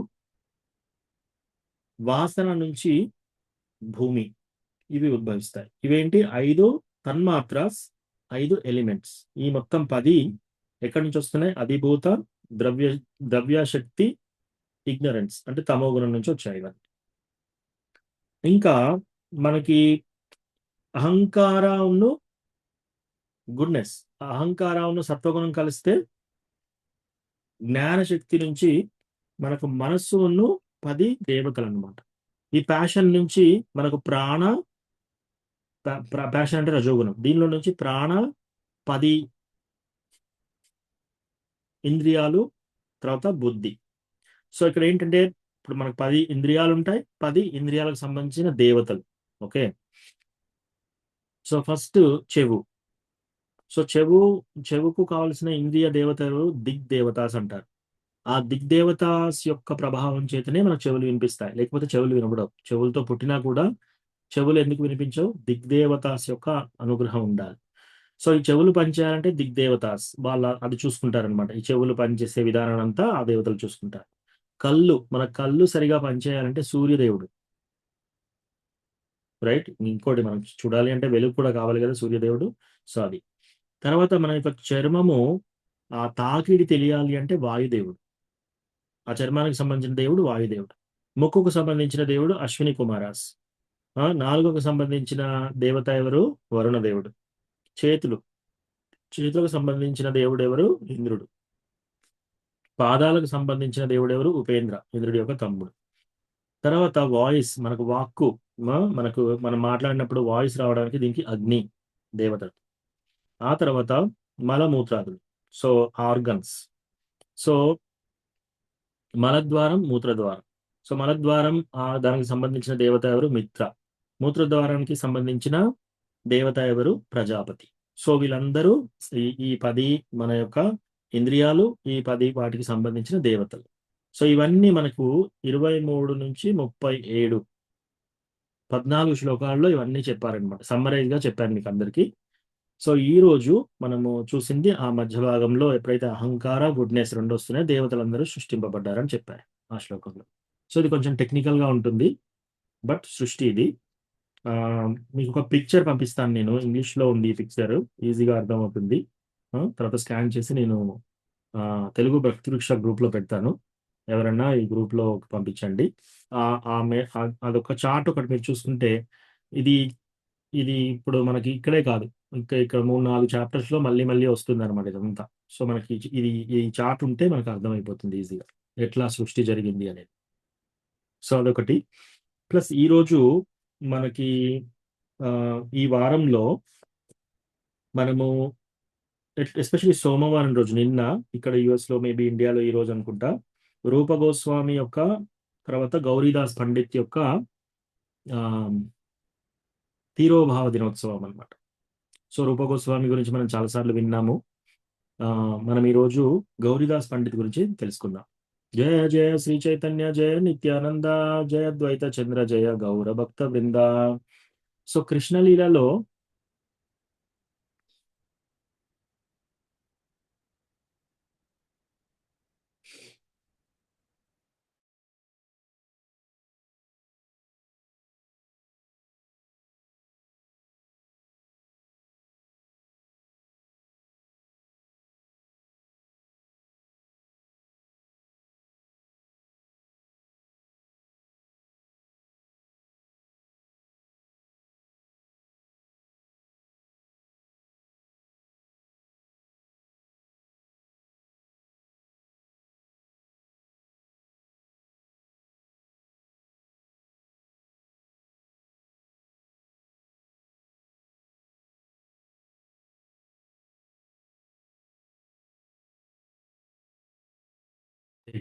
వాసన నుంచి భూమి. ఇవి ఉద్భవిస్తాయి. ఇవేంటి? 5 తన్మాత్రాస్, 5 ఎలిమెంట్స్. ఈ మొత్తం 10 ఎక్కడి నుంచి వస్తున్నాయి? అధిభూత, ద్రవ్యశక్తి, ఇగ్నరెన్స్ అంటే తమోగుణం నుంచి వచ్చాయి ఇవన్నీ. ఇంకా మనకి అహంకారమును గుడ్నెస్, అహంకారమును సత్వగుణం కలిస్తే జ్ఞానశక్తి నుంచి మనకు మనస్సును 10 దేవతలు అన్నమాట. ఈ ప్యాషన్ నుంచి మనకు ప్యాషన్ అంటే రజోగుణం. దీనిలో నుంచి ప్రాణ, 10 ఇంద్రియాలు, తర్వాత బుద్ధి. సో ఇక్కడ ఏంటంటే ఇప్పుడు మనకు 10 ఇంద్రియాలు ఉంటాయి, 10 ఇంద్రియాలకు సంబంధించిన దేవతలు. ఓకే. సో ఫస్ట్ చెవు. సో చెవుకు కావాల్సిన ఇంద్రియ దేవతలు దిగ్దేవతాస్ అంటారు. ఆ దిగ్దేవతాస్ యొక్క ప్రభావం చేతనే మన చెవులు వినిపిస్తాయి, లేకపోతే చెవులు వినబడవు. చెవులతో పుట్టినా కూడా చెవులు ఎందుకు వినిపించవు? దిగ్దేవతాస్ యొక్క అనుగ్రహం ఉండాలి. సో ఈ చెవులు పనిచేయాలంటే దిగ్దేవతాస్ అది చూసుకుంటారనమాట. ఈ చెవులు పనిచేసే విధానం అంతా ఆ దేవతలు చూసుకుంటారు. మన కళ్ళు సరిగా పనిచేయాలంటే సూర్యదేవుడు, రైట్. ఇంకోటి మనం చూడాలి అంటే వెలుగు కూడా కావాలి కదా సూర్యదేవుడు. సో అది. తర్వాత మన యొక్క చర్మము ఆ తాకిడి తెలియాలి అంటే వాయుదేవుడు. ఆ చర్మానికి సంబంధించిన దేవుడు వాయుదేవుడు. ముక్కుకు సంబంధించిన దేవుడు అశ్విని కుమారాస్. నాలుగుకు సంబంధించిన దేవత ఎవరు? వరుణ దేవుడు. చేతులకు సంబంధించిన దేవుడు ఎవరు? ఇంద్రుడు. పాదాలకు సంబంధించిన దేవుడు ఎవరు? ఉపేంద్ర, ఇంద్రుడి యొక్క తమ్ముడు. తర్వాత వాయిస్, మనకు వాక్కు, మనం మాట్లాడినప్పుడు వాయిస్ రావడానికి దీనికి అగ్ని దేవత. ఆ తర్వాత మలమూత్రాదులు, సో ఆర్గన్స్. సో మలద్వారం, మూత్రద్వారం. సో మలద్వారం దానికి సంబంధించిన దేవత ఎవరు? మిత్ర. మూత్రద్వారానికి సంబంధించిన దేవత ఎవరు? ప్రజాపతి. సో వీళ్ళందరూ ఈ 10 మన యొక్క ఇంద్రియాలు, ఈ 10 వాటికి సంబంధించిన దేవతలు. సో ఇవన్నీ మనకు 23 నుంచి 37 14 శ్లోకాల్లో ఇవన్నీ చెప్పారనమాట. సమ్మరైజ్ గా చెప్పాను మీకు అందరికీ. సో ఈ రోజు మనము చూసింది ఆ మధ్య భాగంలో ఎప్పుడైతే అహంకార, గుడ్నెస్ 2 వస్తున్నాయో దేవతలందరూ సృష్టింపబడ్డారని చెప్పారు ఆ శ్లోకంలో. సో ఇది కొంచెం టెక్నికల్ గా ఉంటుంది, బట్ సృష్టి ఇది. మీకు ఒక పిక్చర్ పంపిస్తాను నేను, ఇంగ్లీష్ లో ఉంది ఈ పిక్చర్, ఈజీగా అర్థమవుతుంది. తర్వాత స్కాన్ చేసి నేను తెలుగు భక్తి వృక్ష గ్రూప్ లో పెడతాను. ఎవరన్నా ఈ గ్రూప్ లో పంపించండి. అదొక చార్ట్ ఒకటి మీరు చూసుకుంటే ఇది ఇది ఇప్పుడు మనకి ఇక్కడే కాదు, ఇక్కడ 3-4 చాప్టర్స్ లో మళ్ళీ మళ్ళీ వస్తుంది అనమాట ఇదంతా. సో మనకి ఈ చార్ట్ ఉంటే మనకు అర్థమైపోతుంది ఈజీగా ఎట్లా సృష్టి జరిగింది అనేది. సో అదొకటి. ప్లస్ ఈరోజు మనకి ఈ వారంలో మనము ఎస్పెషల్లీ సోమవారం రోజు, నిన్న ఇక్కడ యుఎస్ లో, మేబీ ఇండియాలో ఈ రోజు అనుకుంటా, రూప గోస్వామి యొక్క, తర్వాత గౌరీదాస్ పండిత్ యొక్క తీరోభావ దినోత్సవం అన్నమాట. సో రూప గోస్వామి గురించి మనం చాలాసార్లు విన్నాము. మనం ఈరోజు గౌరీదాస్ పండిత్ గురించి తెలుసుకుందాం. జయ జయ శ్రీ చైతన్య జయ నిత్యానంద, జయ ద్వైత చంద్ర జయ గౌర భక్త బృంద. సో కృష్ణలీలలో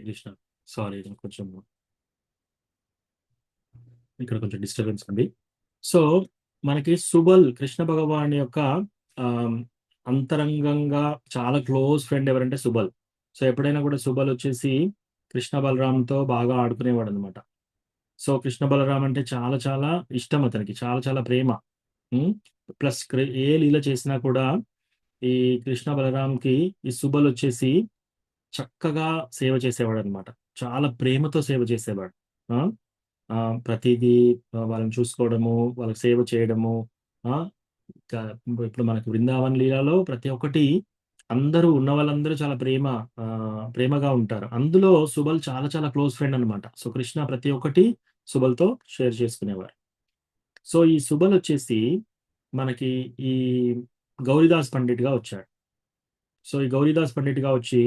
కృష్ణ, సారీ కొంచెం ఇక్కడ కొంచెం డిస్టర్బెన్స్ ఉంది. సో మనకి సుబల్, కృష్ణ భగవాన్ యొక్క అంతరంగంగా చాలా క్లోజ్ ఫ్రెండ్ ఎవరంటే సుబల్. సో ఎప్పుడైనా కూడా సుబల్ వచ్చేసి కృష్ణ బలరాంతో బాగా ఆడుకునేవాడు అనమాట. సో కృష్ణ బలరాం అంటే చాలా చాలా ఇష్టం అతనికి, చాలా చాలా ప్రేమ. ప్లస్ ఏ లీల చేసినా కూడా ఈ కృష్ణ బలరాంకి ఈ సుబల్ వచ్చేసి చక్కగా సేవ చేసేవాడు అనమాట. చాలా ప్రేమతో సేవ చేసేవాడు. ప్రతిదీ వాళ్ళని చూసుకోవడము, వాళ్ళకి సేవ చేయడము. ఇప్పుడు మనకి బృందావన్ లీలలో ప్రతి ఒక్కటి అందరూ ఉన్న వాళ్ళందరూ చాలా ప్రేమగా ఉంటారు. అందులో సుబల్ చాలా చాలా క్లోజ్ ఫ్రెండ్ అనమాట. సో కృష్ణ ప్రతి ఒక్కటి సుబల్తో షేర్ చేసుకునేవారు. సో ఈ సుబల్ వచ్చేసి మనకి ఈ గౌరీదాస్ పండిట్ గా వచ్చాడు. సో ఈ గౌరీదాస్ పండిట్ గా వచ్చి,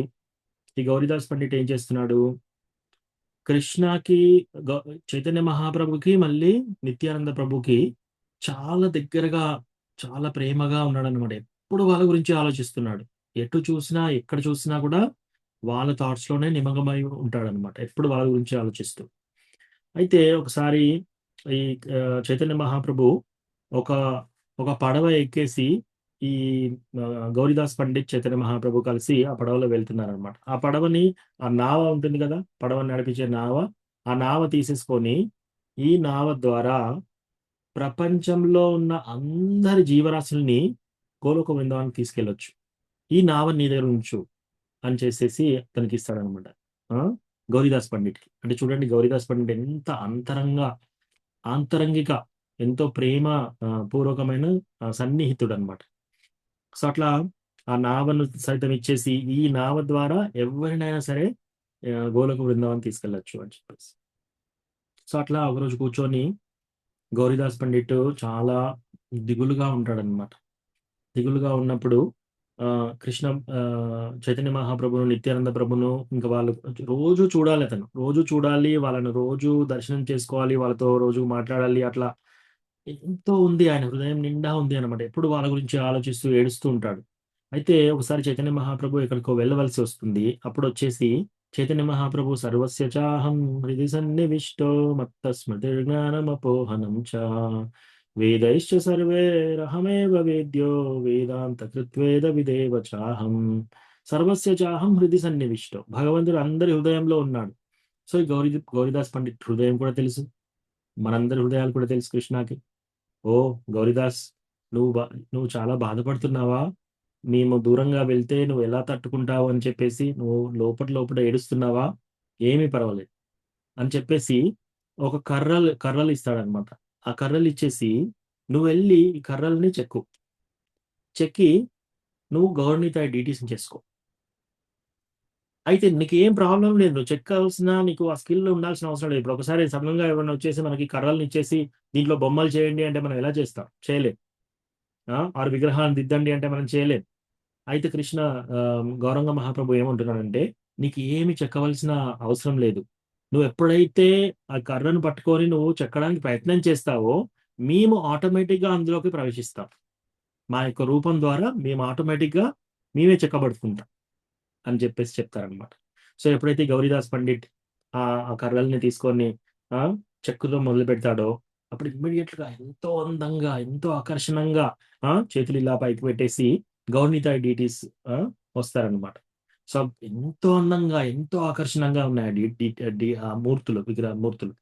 ఈ గౌరీదాస్ పండిట్ ఏం చేస్తున్నాడు? కృష్ణకి, చైతన్య మహాప్రభుకి, మళ్ళీ నిత్యానంద ప్రభుకి చాలా దగ్గరగా, చాలా ప్రేమగా ఉన్నాడు అనమాట. ఎప్పుడు వాళ్ళ గురించి ఆలోచిస్తున్నాడు. ఎటు చూసినా, ఎక్కడ చూసినా కూడా వాళ్ళ థాట్స్ లోనే నిమగ్నమై ఉంటాడు అనమాట, ఎప్పుడు వాళ్ళ గురించి ఆలోచిస్తూ. అయితే ఒకసారి ఈ చైతన్య మహాప్రభు ఒక పడవ ఎక్కేసి ఈ గౌరీదాస్ పండిత్, చైతన్య మహాప్రభు కలిసి ఆ పడవలో వెళ్తున్నారనమాట. ఆ పడవని, ఆ నావ ఉంటుంది కదా, పడవని నడిపించే నావ, ఆ నావ తీసేసుకొని ఈ నావ ద్వారా ప్రపంచంలో ఉన్న అందరి జీవరాశుల్ని గోలోక బృందావనానికి తీసుకెళ్ళొచ్చు, ఈ నావ నీ దగ్గర ఉంచు అని చేసేసి తనకి ఇస్తాడనమాట గౌరీదాస్ పండిట్కి. అంటే చూడండి గౌరీదాస్ పండిట్ ఎంత ఆంతరంగిక ఎంతో ప్రేమ పూర్వకమైన సన్నిహితుడు అనమాట. సో అట్లా ఆ నావను సైతం ఇచ్చేసి ఈ నావ ద్వారా ఎవరినైనా సరే గోలోక బృందావనం తీసుకెళ్ళొచ్చు అని చెప్పేసి. సో అట్లా ఒకరోజు కూర్చొని గౌరీదాస్ పండిట్ చాలా దిగులుగా ఉంటాడనమాట. దిగులుగా ఉన్నప్పుడు కృష్ణ చైతన్య మహాప్రభును, నిత్యానంద ప్రభును ఇంకా వాళ్ళు రోజు చూడాలి, అతను రోజు చూడాలి, వాళ్ళను రోజు దర్శనం చేసుకోవాలి, వాళ్ళతో రోజు మాట్లాడాలి. అట్లా ఎంతో ఉంది, ఆయన హృదయం నిండా ఉంది అనమాట. ఎప్పుడు వాళ్ళ గురించి ఆలోచిస్తూ ఏడుస్తూ ఉంటాడు. అయితే ఒకసారి చైతన్య మహాప్రభు ఎక్కడికో వెళ్ళవలసి వస్తుంది. అప్పుడు వచ్చేసి చైతన్య మహాప్రభు సర్వస్య చాహం హృది సన్నివిష్టో మత్త స్మృతిర్జ్ఞానమపోహనం చ వేదైశ్చ సర్వేరహమేవ వేద్యో వేదాంత కృత్వేద విదేవ చాహం. సర్వస్య చాహం హృది సన్నివిష్టో, భగవంతుడు అందరి హృదయంలో ఉన్నాడు. సో ఈ గౌరీదాస్ పండిట్ హృదయం కూడా తెలుసు, మనందరి హృదయాలు కూడా తెలుసు కృష్ణకి. ఓ గౌరీదాస్, నువ్వు చాలా బాధపడుతున్నావా? మేము దూరంగా వెళ్తే నువ్వు ఎలా తట్టుకుంటావు అని చెప్పేసి నువ్వు లోపల ఏడుస్తున్నావా? ఏమీ పర్వాలేదు అని చెప్పేసి ఒక కర్రలు ఇస్తాడనమాట. ఆ కర్రలు ఇచ్చేసి నువ్వు వెళ్ళి ఈ కర్రల్ని చెక్కి నువ్వు గౌరవనీతాయి డీటీస్ని చేసుకో. అయితే నీకు ఏం ప్రాబ్లం లేదు, నువ్వు చెక్కాల్సిన నీకు ఆ స్కిల్ ఉండాల్సిన అవసరం లేదు. ఇప్పుడు ఒకసారి సడన్గా ఎవరైనా వచ్చేసి మనకి కర్రలను ఇచ్చేసి దీంట్లో బొమ్మలు చేయండి అంటే మనం ఎలా చేస్తాం? చేయలేం. ఆరు విగ్రహాలను దిద్దండి అంటే మనం చేయలేం. అయితే కృష్ణ గౌరంగ మహాప్రభు ఏమంటున్నాడంటే, నీకు ఏమి చెక్కవలసిన అవసరం లేదు. నువ్వు ఎప్పుడైతే ఆ కర్రను పట్టుకొని నువ్వు చెక్కడానికి ప్రయత్నం చేస్తావో మేము ఆటోమేటిక్గా అందులోకి ప్రవేశిస్తాం. మా యొక్క రూపం ద్వారా మేము ఆటోమేటిక్గా మేమే చెక్కబడుతుంటాం అని చెప్పేసి చెప్తారనమాట. సో ఎప్పుడైతే గౌరీదాస్ పండిట్ ఆ కర్రల్ని తీసుకొని చెక్కుతో మొదలు పెడతాడో అప్పుడు ఇమ్మీడియట్గా ఎంతో అందంగా, ఎంతో ఆకర్షణంగా చేతులు ఇలా పైకి పెట్టేసి గౌర్నితాయి డీటీస్ వస్తారనమాట. సో ఎంతో అందంగా, ఎంతో ఆకర్షణంగా ఉన్నాయి ఆ మూర్తులు, మూర్తులు,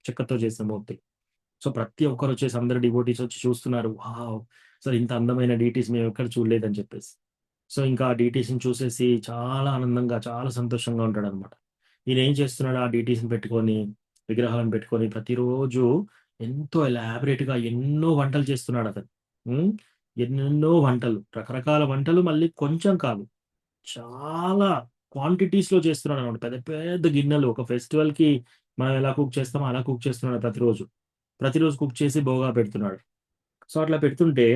చెక్కతో చేసిన మూర్తులు. సో ప్రతి ఒక్కరు వచ్చేసి అందరు డివోటీస్ వచ్చి చూస్తున్నారు. వావ్, సో ఇంత అందమైన డీటీస్ మేము ఎక్కడ చూడలేదని చెప్పేసి. సో ఇంకా ఆ డీటీస్ని చూసేసి చాలా ఆనందంగా, చాలా సంతోషంగా ఉంటాడు అనమాట. ఈయన ఏం చేస్తున్నాడు, ఆ డీటీస్ని పెట్టుకొని, విగ్రహాలను పెట్టుకొని ప్రతిరోజు ఎంతో ఎలాబరేట్గా ఎన్నో వంటలు చేస్తున్నాడు అతను. ఎన్నెన్నో వంటలు, రకరకాల వంటలు, మళ్ళీ కొంచెం కాదు, చాలా క్వాంటిటీస్లో చేస్తున్నాడు అనమాట. పెద్ద పెద్ద గిన్నెలు, ఒక ఫెస్టివల్కి మనం ఎలా కుక్ చేస్తామో అలా కుక్ చేస్తున్నాడు ప్రతిరోజు కుక్ చేసి భోగా పెడుతున్నాడు. సో అట్లా పెడుతుంటే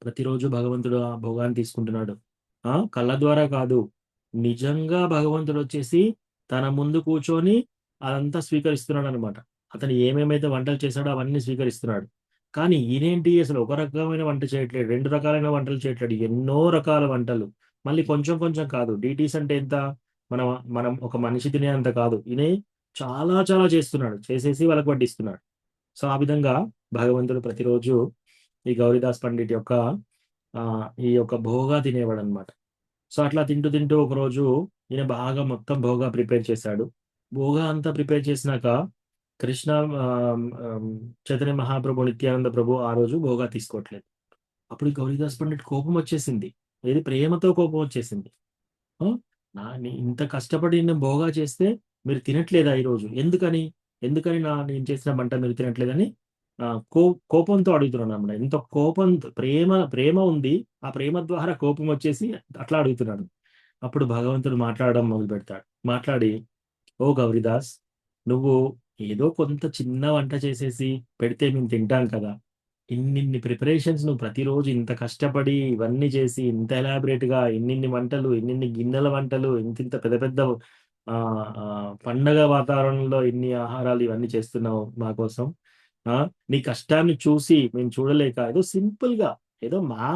ప్రతిరోజు భగవంతుడు ఆ భోగాన్ని తీసుకుంటున్నాడు. కళ్ళ ద్వారా కాదు, నిజంగా భగవంతుడు వచ్చేసి తన ముందు కూర్చొని అదంతా స్వీకరిస్తున్నాడు అనమాట. అతను ఏమేమైతే వంటలు చేశాడో అవన్నీ స్వీకరిస్తున్నాడు. కానీ ఈయనేంటి, అసలు ఒక రకమైన వంట చేయట్లేదు, 2 రకాలైన వంటలు చేయట్లేదు, ఎన్నో రకాల వంటలు, మళ్ళీ కొంచెం కొంచెం కాదు. డీటీస్ అంటే ఎంత, మనం ఒక మనిషి తినేంత కాదు, ఈయన చాలా చాలా చేస్తున్నాడు, చేసేసి వాళ్ళకి వడ్డిస్తున్నాడు. సో ఆ విధంగా భగవంతుడు ప్రతిరోజు ఈ గౌరీదాస్ పండిట్ యొక్క ఈ యొక్క భోగా తినేవాడు అనమాట. సో అట్లా తింటూ తింటూ ఒకరోజు ఈయన బాగా మొత్తం భోగా ప్రిపేర్ చేశాడు. భోగా అంతా ప్రిపేర్ చేసినాక కృష్ణ చైతన్య మహాప్రభు, నిత్యానంద ప్రభు ఆ రోజు భోగా తీసుకోవట్లేదు. అప్పుడు గౌరీదాస్ పండిట్ కోపం వచ్చేసింది, ఏది ప్రేమతో కోపం వచ్చేసింది. ఇంత కష్టపడి నేను భోగా చేస్తే మీరు తినట్లేదా ఈరోజు? ఎందుకని నేను చేసిన వంట మీరు తినట్లేదని కోపంతో అడుగుతున్నాను అన్నమాట. ఎంత కోపం, ప్రేమ ఉంది, ఆ ప్రేమ ద్వారా కోపం వచ్చేసి అట్లా అడుగుతున్నాడు. అప్పుడు భగవంతుడు మాట్లాడడం మొదలు పెడతాడు. మాట్లాడి, ఓ గౌరీదాస్, నువ్వు ఏదో కొంత చిన్న వంట చేసేసి పెడితే మేము తింటాం కదా, ఇన్నిన్ని ప్రిపరేషన్స్ నువ్వు ప్రతిరోజు ఇంత కష్టపడి ఇవన్నీ చేసి ఇంత ఎలాబరేట్గా ఇన్నిన్ని వంటలు, ఇన్నిన్ని గిన్నెల వంటలు, ఇంత పెద్ద పెద్ద పండగ వాతావరణంలో ఇన్ని ఆహారాలు ఇవన్నీ చేస్తున్నావు మా కోసం. నీ కష్టాన్ని చూసి మేము చూడలేక ఏదో సింపుల్ గా, ఏదో మా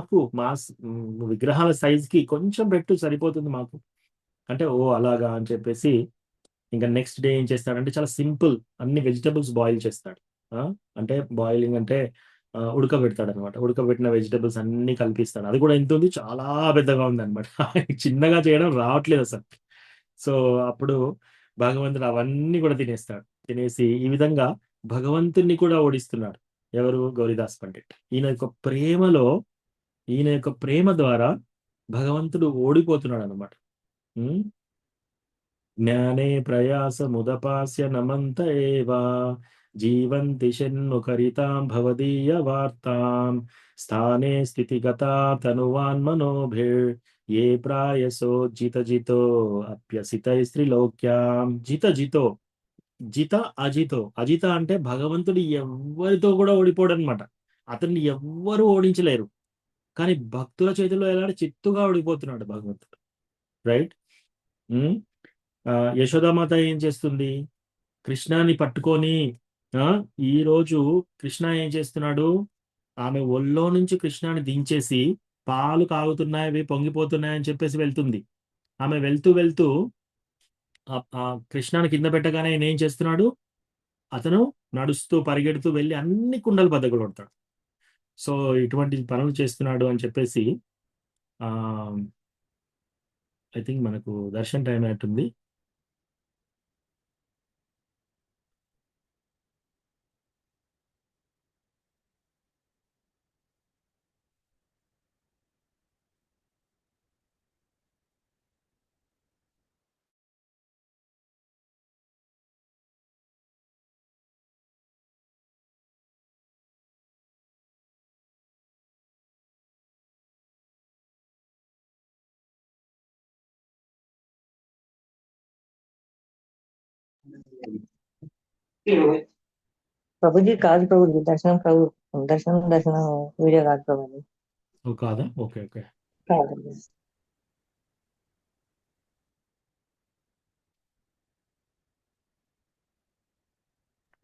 విగ్రహాల సైజ్ కి కొంచెం పెట్టు సరిపోతుంది మాకు అంటే, ఓ అలాగా అని చెప్పేసి ఇంకా నెక్స్ట్ డే ఏం చేస్తాడంటే చాలా సింపుల్ అన్ని వెజిటబుల్స్ బాయిల్ చేస్తాడు. అంటే బాయిలింగ్ అంటే ఉడకబెడతాడు అనమాట. ఉడకబెట్టిన వెజిటబుల్స్ అన్ని కల్పిస్తాడు. అది కూడా ఎంత ఉంది, చాలా పెద్దగా ఉంది అనమాట. చిన్నగా చేయడం రావట్లేదు అసలు. సో అప్పుడు భగవంతుడు అవన్నీ కూడా తినేస్తాడు. తినేసి ఈ విధంగా భగవంతుణ్ణి కూడా ఓడిస్తున్నాడు. ఎవరు? గౌరీదాస్ పండిట్. ఈయన యొక్క ప్రేమ ద్వారా భగవంతుడు ఓడిపోతున్నాడు అనమాట. జ్ఞానే ప్రయాస ముదపాస్య నమంత ఏవా జీవంతి షణ్ముఖరితాం భవదీయ వార్తాం స్థానే స్థితిగతా తనువాన్ మనోభిర్ ఏ ప్రాయసో జితజితో అప్యసితైస్త్రిలోక్యాం జితజితో జిత అజితో అజిత అంటే భగవంతుడు ఎవరితో కూడా ఓడిపోడు అనమాట. అతన్ని ఎవ్వరూ ఓడించలేరు. కానీ భక్తుల చేతిలో ఎలాంటి చిత్తుగా ఓడిపోతున్నాడు భగవంతుడు. రైట్. యశోదామాత ఏం చేస్తుంది? కృష్ణాని పట్టుకొని ఈ రోజు కృష్ణ ఏం చేస్తున్నాడు? ఆమె ఒళ్ళో నుంచి కృష్ణాని దించేసి పాలు కాగుతున్నాయి, అవి పొంగిపోతున్నాయని చెప్పేసి వెళ్తుంది. ఆమె వెళ్తూ వెళ్తూ కృష్ణాని కింద పెట్టగానే ఆయన ఏం చేస్తున్నాడు? అతను నడుస్తూ పరిగెడుతూ వెళ్ళి అన్ని కుండలు బద్దలు కొడతాడు. సో ఇటువంటి పనులు చేస్తున్నాడు అని చెప్పేసి ఐ థింక్ మనకు దర్శన్ టైం అయినట్టుంది. ప్రభుజీ కాదు ప్రభుజీ, దర్శనం దర్శనం వీడియో కాదు ప్రభుజీ. కాదా? Okay okay. కాదు.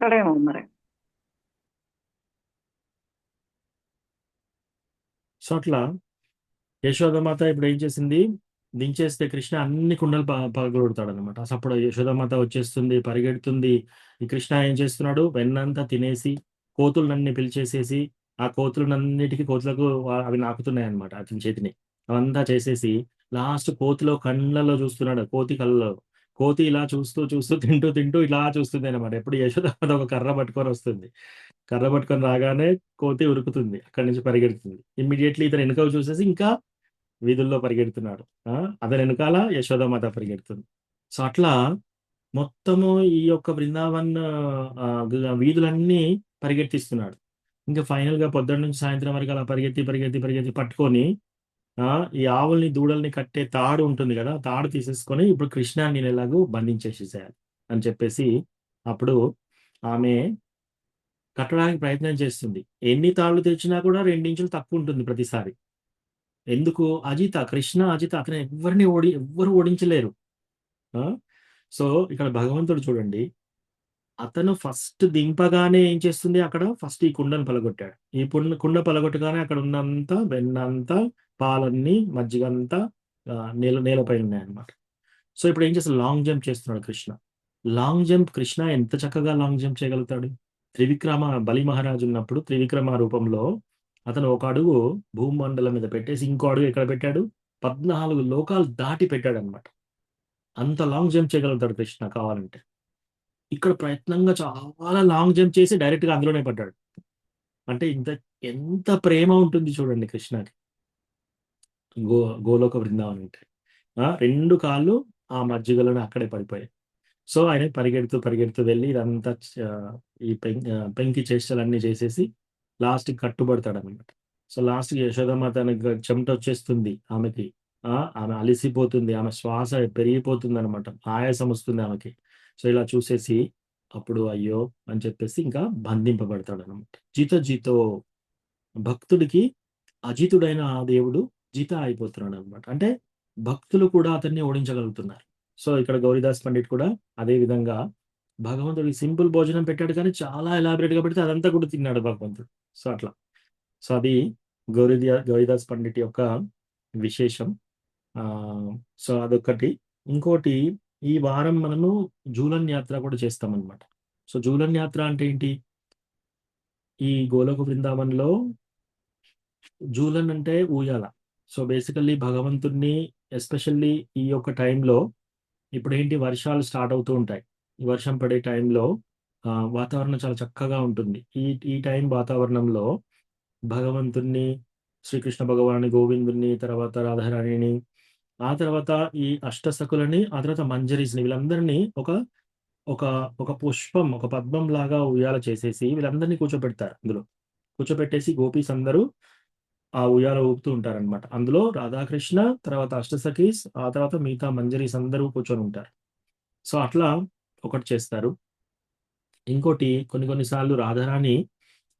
అక్కడేమో మరి. సో అట్లా యశోదమాత ఇప్పుడు ఏం చేసింది? దించేస్తే కృష్ణ అన్ని కుండలు పగలగొడతాడు అనమాట. అప్పుడు యశోదమాత వచ్చేస్తుంది, పరిగెడుతుంది. ఈ కృష్ణ ఏం చేస్తున్నాడు? వెన్నంతా తినేసి కోతులన్నీ పిలిచేసేసి ఆ కోతులకు అవి నాకుతున్నాయి అనమాట అతని చేతిని. అవంతా చేసేసి లాస్ట్ కోతిలో కళ్ళలో చూస్తున్నాడు. కోతి కళ్ళలో కోతి ఇలా చూస్తూ చూస్తూ తింటూ తింటూ ఇలా చూస్తుంది అనమాట. ఎప్పుడు యశోదమాత ఒక కర్ర పట్టుకొని వస్తుంది. కర్ర పట్టుకొని రాగానే కోతి ఉరుకుతుంది, అక్కడి నుంచి పరిగెడుతుంది. ఇమ్మీడియట్లీ ఇతను వెనుక చూసేసి ఇంకా వీధుల్లో పరిగెడుతున్నాడు. అతని వెనకాల యశోదామాత పరిగెడుతుంది. సో అట్లా మొత్తము ఈ యొక్క బృందావన్ వీధులన్నీ పరిగెత్తిస్తున్నాడు. ఇంకా ఫైనల్ గా పొద్దున్న నుంచి సాయంత్రం వరకు అలా పరిగెత్తి పరిగెత్తి పరిగెత్తి పట్టుకొని ఈ ఆవుల్ని దూడల్ని కట్టే తాడు ఉంటుంది కదా, తాడు తీసేసుకొని ఇప్పుడు కృష్ణాన్ని ఎలాగూ బంధించేసేయాలి అని చెప్పేసి అప్పుడు ఆమె కట్టడానికి ప్రయత్నం చేస్తుంది. ఎన్ని తాళ్ళు తెచ్చినా కూడా 2 ఇంచులు తక్కువ ఉంటుంది ప్రతిసారి. ఎందుకు? కృష్ణ అజిత అతను ఎవ్వరు ఓడించలేరు. సో ఇక్కడ భగవంతుడు చూడండి, అతను ఫస్ట్ దింపగానే ఏం చేస్తుంది? అక్కడ ఫస్ట్ ఈ కుండను పలగొట్టాడు. ఈ కుండ పలగొట్టగానే అక్కడ ఉన్నంతా వెన్నంతా పాలన్నీ మజ్జిగంతా నేలపైన ఉన్నాయన్నమాట. సో ఇప్పుడు ఏం చేస్తాడు? లాంగ్ జంప్ చేస్తున్నాడు కృష్ణ. లాంగ్ జంప్ కృష్ణ ఎంత చక్కగా లాంగ్ జంప్ చేయగలుగుతాడు? బలి మహారాజు ఉన్నప్పుడు త్రివిక్రమ రూపంలో అతను ఒక అడుగు భూమండలం మీద పెట్టేసి ఇంకో అడుగు ఎక్కడ పెట్టాడు? 14 లోకాలు దాటి పెట్టాడు అనమాట. అంత లాంగ్ జంప్ చేయగలుగుతాడు కృష్ణ కావాలంటే. ఇక్కడ ప్రయత్నంగా చాలా లాంగ్ జంప్ చేసి డైరెక్ట్ గా అందులోనే పడ్డాడు. అంటే ఎంత ప్రేమ ఉంటుంది చూడండి కృష్ణకి గోలోక బృందావనం అంటే. 2 కాళ్ళు ఆ మజ్జిగలోనే అక్కడే పడిపోయాయి. సో ఆయన పరిగెడుతూ వెళ్ళి ఇదంతా ఈ పెంకి చేష్టలన్నీ చేసేసి లాస్ట్ కట్టుబడతాడు అనమాట. సో లాస్ట్ యశోదమాత చెమట వచ్చేస్తుంది ఆమెకి. ఆమె అలిసిపోతుంది, ఆమె శ్వాస పెరిగిపోతుంది అనమాట, ఆయాసం వస్తుంది ఆమెకి. సో ఇలా చూసేసి అప్పుడు అయ్యో అని చెప్పేసి ఇంకా బంధింపబడతాడు అనమాట. జితో భక్తుడికి అజితుడైన ఆ దేవుడు జిత అయిపోతున్నాడు అనమాట. అంటే భక్తులు కూడా అతన్ని ఓడించగలుగుతున్నారు. సో ఇక్కడ గౌరీదాస్ పండిట్ కూడా అదే విధంగా భగవంతుడికి సింపుల్ భోజనం పెట్టాడు, కానీ చాలా ఎలాబరేట్ గా పెడితే అదంతా కూడా తిన్నాడు భగవంతుడు. సో అట్లా. సో అది గౌరీదాస్ పండిట్ యొక్క విశేషం. సో అదొకటి. ఇంకోటి, ఈ వారం మనము జూలన్ యాత్ర కూడా చేస్తాం అనమాట. సో జూలన్ యాత్ర అంటే ఏంటి? ఈ గోలోక బృందావనంలో జూలన్ అంటే ఊయాల. సో బేసికల్లీ భగవంతుడిని ఎస్పెషల్లీ ఈ యొక్క టైంలో ఇప్పుడు ఏంటి, వర్షాలు స్టార్ట్ అవుతూ ఉంటాయి. ఈ వర్షం పడే టైంలో వాతావరణం చాలా చక్కగా ఉంటుంది. ఈ టైం వాతావరణంలో భగవంతుణ్ణి, శ్రీకృష్ణ భగవాని, గోవిందుని, తర్వాత రాధారాణిని, ఆ తర్వాత ఈ అష్టసకులని, ఆ తర్వాత మంజరీస్ని, వీళ్ళందరినీ ఒక ఒక ఒక పుష్పం, ఒక పద్మం లాగా ఉయ్యాల చేసేసి వీళ్ళందరినీ కూర్చోబెడతారు అందులో. కూర్చోబెట్టేసి గోపీస్ అందరూ ఆ ఉయ్యాల ఊపుతూ ఉంటారనమాట. అందులో రాధాకృష్ణ, తర్వాత అష్టసఖీస్, ఆ తర్వాత మిగతా మంజరీస్ అందరూ కూర్చొని ఉంటారు. సో, అట్లా ఒకటి చేస్తారు. ఇంకోటి కొన్ని కొన్ని సార్లు రాధారాణి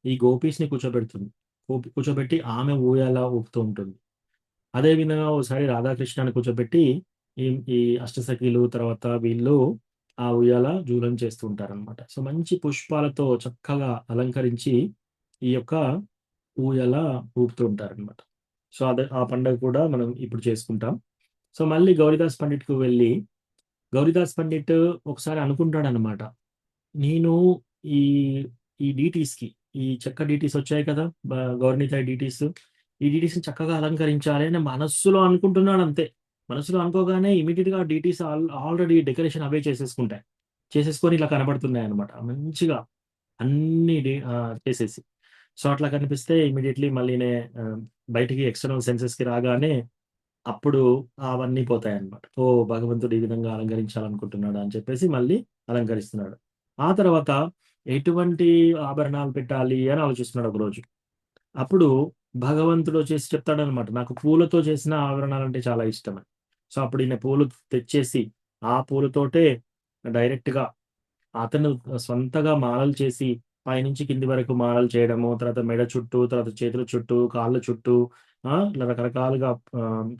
ఈ గోపీస్‌ని కూర్చోబెడుతుంది. కూర్చోబెట్టి ఆమె ఊయల ఊపుతూ ఉంటుంది. అదే విధంగా ఓసారి రాధాకృష్ణని కూర్చోబెట్టి ఈ ఈ అష్టసఖీలు తర్వాత వీళ్ళు ఆ ఉయ్యాల జూదం చేస్తూ ఉంటారనమాట. సో, మంచి పుష్పాలతో చక్కగా అలంకరించి ఈ యొక్క ఊయల ఊపుతూ ఉంటారనమాట. సో, అదే ఆ పండగ కూడా మనం ఇప్పుడు చేసుకుంటాం. సో, మళ్ళీ గౌరీదాస్ పండిట్‌కి వెళ్ళి గౌరీదాస్ పండిట్ ఒకసారి అనుకుంటాడనమాట. నేను ఈ ఈ డీటీస్‌కి ఈ చెక్క డీటీస్ వచ్చాయి కదా! గౌర్నితాయి డీటీస్. ఈ డీటీస్‌ని చక్కగా అలంకరించాలి అని మనస్సులో అనుకుంటున్నాడంతే. మనసులో అనుకోగానే ఇమ్మీడియేట్‌గా డీటీస్ ఆల్రెడీ డెకరేషన్ అవే చేసేసుకుంటాయి. చేసేసుకొని ఇలా కనబడుతున్నాయన్నమాట. మంచిగా అన్నీ చేసేసి. సో, అట్లా కనిపిస్తే ఇమ్మీడియేట్‌లీ మళ్ళీనే బయటికి ఎక్స్‌టర్నల్ సెన్సెస్‌కి రాగానే అప్పుడు అవన్నీ పోతాయన్నమాట. ఓహ్! భగవంతుడు ఈ విధంగా అలంకరించాలనుకుంటున్నాడా అని చెప్పేసి మళ్ళీ అలంకరిస్తున్నాడు. ఆ తర్వాత ఎటువంటి ఆభరణాలు పెట్టాలి అని ఆలోచిస్తున్నాడు ఒకరోజు. అప్పుడు భగవంతుడొచ్చేసి చెప్తాడనమాట. నాకు పూలతో చేసిన ఆభరణాలంటే చాలా ఇష్టమని. సో, అప్పుడు ఈయన పూలు తెచ్చేసి, ఆ పూలతోటే డైరెక్ట్‌గా అతను స్వంతగా మాలలు చేసి, పైనుంచి కింది వరకు మాలలు చేయడము, తర్వాత మెడ చుట్టూ, తర్వాత చేతుల చుట్టూ, కాళ్ళ చుట్టూ ఇలా రకరకాలుగా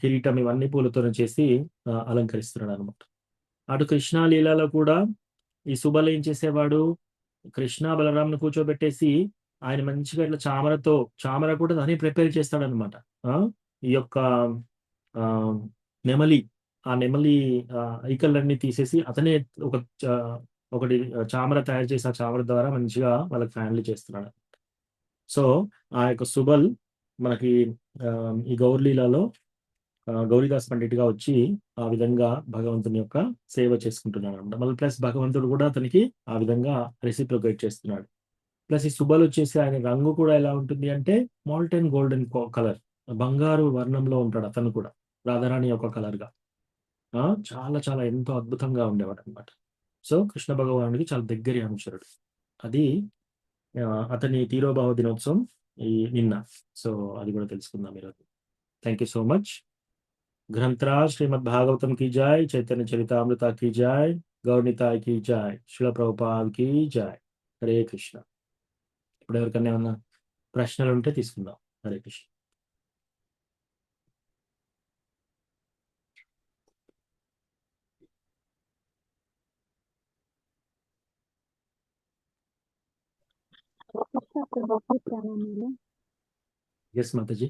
కిరీటం ఇవన్నీ పూలతోనే చేసి అలంకరిస్తున్నాడనమాట. అటు కృష్ణ లీలలో కూడా ఈ సుబలు ఏం చేసేవాడు, కృష్ణ, బలరాంని కూర్చోబెట్టేసి ఆయన మంచిగా ఇట్లా చామర కూడా తనే ప్రిపేర్ చేస్తాడనమాట. ఆ! ఈ యొక్క ఆహ్, నెమలి, ఆ నెమలి ఈకలన్నీ తీసేసి అతనే ఒక చ ఒకటి చామర తయారు చేసి, ఆ చామర ద్వారా మంచిగా వాళ్ళకి ఫ్యాన్‌లు చేస్తున్నాడు. సో, ఆ యొక్క సుబల్ మనకి ఈ గౌర్లీలలో గౌరీదాస్ పండిట్‌గా వచ్చి ఆ విధంగా భగవంతుని యొక్క సేవ చేసుకుంటున్నాడనమాట. మళ్ళీ ప్లస్ భగవంతుడు కూడా అతనికి ఆ విధంగా రెసిప్రొకేట్ చేస్తున్నాడు. ప్లస్ ఈ సుబ్బలొచ్చేసి ఆయన రంగు కూడా ఎలా ఉంటుంది అంటే మాల్టన్ గోల్డెన్ కలర్. బంగారు వర్ణంలో ఉంటాడు అతను కూడా. రాధారాణి యొక్క కలర్‌గా. ఆ! చాలా చాలా ఎంతో అద్భుతంగా ఉండేవాడనమాట. సో, కృష్ణ భగవానుడికి చాలా దగ్గరి అనుచరుడు. అది అతని తిరోభావ దినోత్సవం నిన్న. సో, అది కూడా తెలుసుకుందాం ఈరోజు. Thank you so much. ग्रंथराज श्रीमद् भागवतम की जय, चैतन्य चरितामृता की जय, गौरनिताय की जय, शिला ప్రభుపాద్ की जय. హరే కృష్ణ. ఇప్పుడు ఎవరికన్నా ఏమన్నా ప్రశ్నలు ఉంటే తీసుకుందాం. హరే కృష్ణ. ఎస్ మాతాజీ.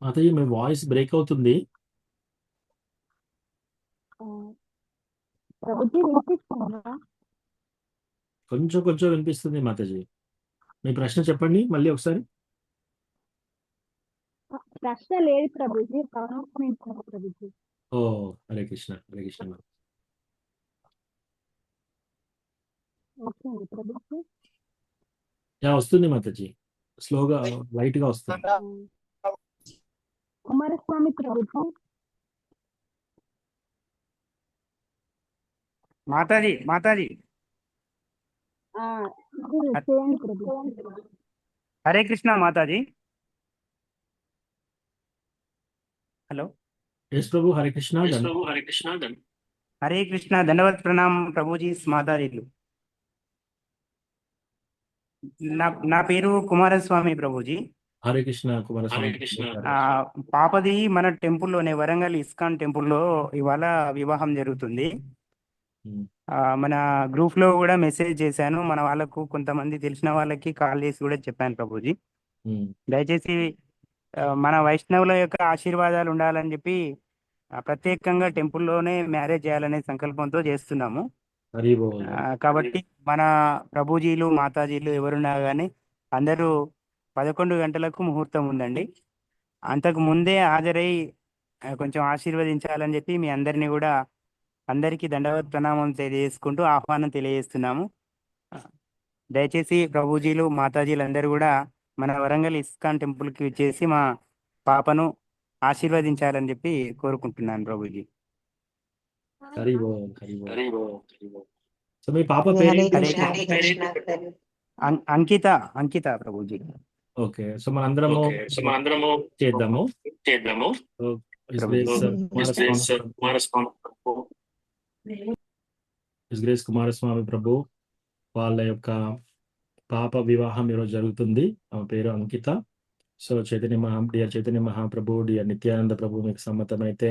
మాతాజీ మీ వాయిస్ బ్రేక్ అవుతుంది. కొంచెం కొంచెం వినిపిస్తుంది మాతాజీ. మీ ప్రశ్న చెప్పండి మళ్ళీ ఒకసారి. ప్రశ్న లేదు ప్రభుజీ, ప్రభుజీ. ఓ హరే కృష్ణ, హరే కృష్ణ. ఓకే ప్రభుజీ. యా వస్తుంది మాతాజీ. స్లోగా లైట్ గా వస్తుంది. కుమారస్వామి ప్రభుజీ. మాతాజీ మాతాజీ చేయండి ప్రభుజీ. హరే కృష్ణ మాతాజీ. హలో. ఎస్ ప్రభు. హరే కృష్ణ. హరే కృష్ణ. దండవత్ ప్రణామ్ ప్రభుజీ మాతాజీలు. నా పేరు కుమారస్వామి ప్రభుజీ. హరే కృష్ణ కుమారస్వామి. పాపది మన టెంపుల్లోనే వరంగల్ ఇస్కాన్ టెంపుల్లో ఇవాళ వివాహం జరుగుతుంది. మన గ్రూప్ లో కూడా మెసేజ్ చేశాను. మన వాళ్ళకు కొంతమంది తెలిసిన వాళ్ళకి కాల్ చేసి కూడా చెప్పాను ప్రభుజీ. దయచేసి మన వైష్ణవుల యొక్క ఆశీర్వాదాలు ఉండాలని చెప్పి ప్రత్యేకంగా టెంపుల్లోనే మ్యారేజ్ చేయాలనే సంకల్పంతో చేస్తున్నాము. కాబట్టి మన ప్రభుజీలు మాతాజీలు ఎవరున్నా కానీ అందరూ 11 గంటలకు ముహూర్తం ఉందండి. అంతకు ముందే హాజరై కొంచెం ఆశీర్వదించాలని చెప్పి మీ అందరినీ కూడా అందరికీ దండవత్ ప్రణామం తెలియజేసుకుంటూ ఆహ్వానం తెలియజేస్తున్నాము. దయచేసి ప్రభుజీలు మాతాజీలు అందరూ కూడా మన వరంగల్ ఇస్కాన్ టెంపుల్కి వచ్చేసి మా పాపను ఆశీర్వదించాలని చెప్పి కోరుకుంటున్నాను ప్రభుజీ. హరి బోల్, హరి బోల్. సో మీ పాప హరే పేరేంటి? కృష్ణ కృష్ణ హరే. అంకిత అంకిత ప్రభుజీ. ఓకే, సో మనందరము చేద్దాము. సో హిస్ గ్రేస్ కుమారస్వామి ప్రభు వాళ్ళ యొక్క పాప వివాహం ఈరోజు జరుగుతుంది. ఆమె పేరు అంకిత. So dear Chaitanya Mahaprabhu, dear Nityananda ప్రభు మీకు సమ్మతమైతే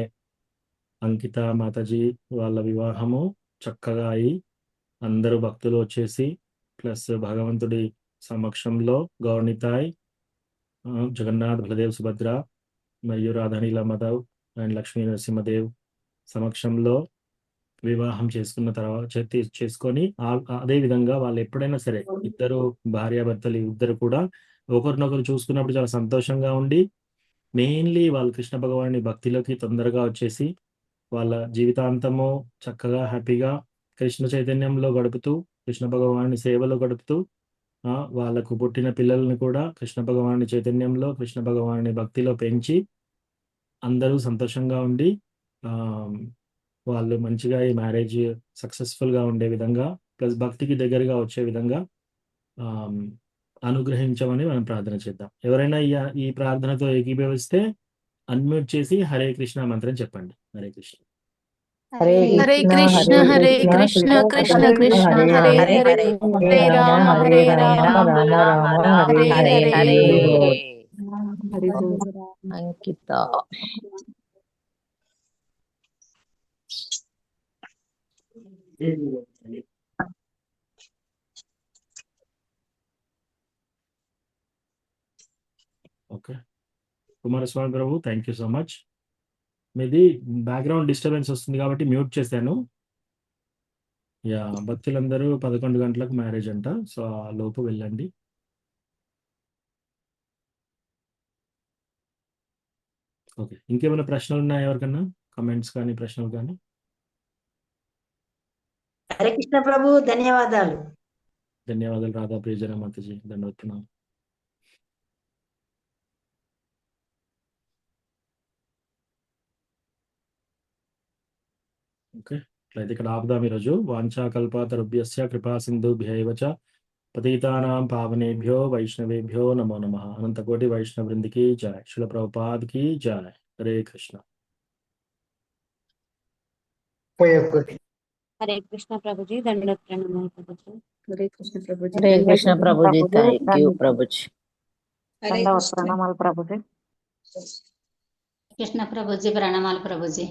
అంకిత మాతాజీ వాళ్ళ వివాహము చక్కగా అయి అందరూ భక్తులు వచ్చేసి ప్లస్ భగవంతుడి సమక్షంలో గౌర్నితాయ్, జగన్నాథ్, బలదేవ్, సుభద్ర మరియు రాధానీల మాధవ్ అండ్ లక్ష్మీ నరసింహదేవ్ సమక్షంలో వివాహం చేసుకున్న తర్వాత చేసుకొని అదే విధంగా వాళ్ళు ఎప్పుడైనా సరే ఇద్దరు భార్యాభర్తలు ఇద్దరు కూడా ఒకరినొకరు చూసుకున్నప్పుడు చాలా సంతోషంగా ఉండి మెయిన్లీ వాళ్ళు కృష్ణ భగవాని భక్తిలోకి తొందరగా వచ్చేసి వాళ్ళ జీవితాంతము చక్కగా హ్యాపీగా కృష్ణ చైతన్యంలో గడుపుతూ కృష్ణ భగవాని సేవలో గడుపుతూ వాళ్ళకు పుట్టిన పిల్లల్ని కూడా కృష్ణ భగవాని చైతన్యంలో కృష్ణ భగవాని భక్తిలో పెంచి అందరూ సంతోషంగా ఉండి వాళ్ళు మంచిగా ఈ మ్యారేజ్ సక్సెస్ఫుల్గా ఉండే విధంగా ప్లస్ భక్తికి దగ్గరగా వచ్చే విధంగా అనుగ్రహించమని మనం ప్రార్థన చేద్దాం. ఎవరైనా ఈ ప్రార్థనతో ఏకీభవిస్తే అన్మ్యూట్ చేసి హరే కృష్ణ మంత్రం చెప్పండి. Hare Krishna. Hare Hare Krishna Krishna Krishna Krishna Krishna Krishna Hare Krishna Hare Hare Hare Hare Rama Hare Hare Rama Rama Hare Rama Rama Rama Hare Hare Hare. Hare. Ankita okay, Kumaraswamy Prabhu thank you so much. మీది బ్యాక్గ్రౌండ్ డిస్టర్బెన్స్ వస్తుంది కాబట్టి మ్యూట్ చేశాను. భక్తులందరూ 11 గంటలకు మ్యారేజ్ అంట, సో ఆ లోపు వెళ్ళండి. ఓకే, ఇంకేమైనా ప్రశ్నలు ఉన్నాయా ఎవరికన్నా? కమెంట్స్ కానీ ప్రశ్నలు కానీ? హరే కృష్ణ ప్రభు, ధన్యవాదాలు. ధన్యవాదాలు రాధా ప్రియజన మాతాజీ, దండవత్తున్నాం. ఓకే, అట్లయితే ఇక్కడ ఆపుదాం ఈరోజు. వాంఛాకల్పతరుభ్యస్య కృపా సింధుభ్యైవ చ పతితానాం పావనేభ్యో వైష్ణవేభ్యో నమో నమః. అనంతకోటి వైష్ణవ వృందికి జయ. శిల ప్రభుపాద్ కి జయ. హరే కృష్ణ. హరే కృష్ణ ప్రభుజీ, దండవత్ ప్రణామాలు ప్రభుజీ. హరే కృష్ణ ప్రభుజీ. హరే కృష్ణ ప్రభుజీ. Thank you Prabhuji. ప్రణామాలు ప్రభుజీ. కృష్ణ ప్రభుజీ, ప్రణామాలు ప్రభుజీ.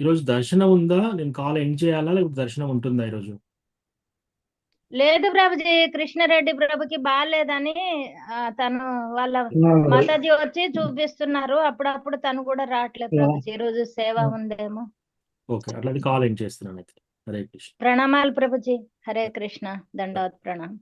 ఈరోజు దర్శనం ఉందా? నేను కాల్ ఎండ్ చేయాలా లేకపోతే దర్శనం ఉంటుందా ఈరోజు? లేదు ప్రభుజీ, కృష్ణారెడ్డి ప్రభుకి బాగాలేదని తను వాళ్ళ మాతాజీ వచ్చి చూపిస్తున్నారు. అప్పుడప్పుడు తను కూడా రావట్లేదు ప్రభుజీ. ఈ రోజు సేవ ఉందేమో. ఓకే, అట్లాంటి కాల్ ఎండ్ చేస్తున్నాను అయితే. హరే కృష్ణ. ప్రణామాలు ప్రభుజీ. హరే కృష్ణ. దండవత్ ప్రణామం.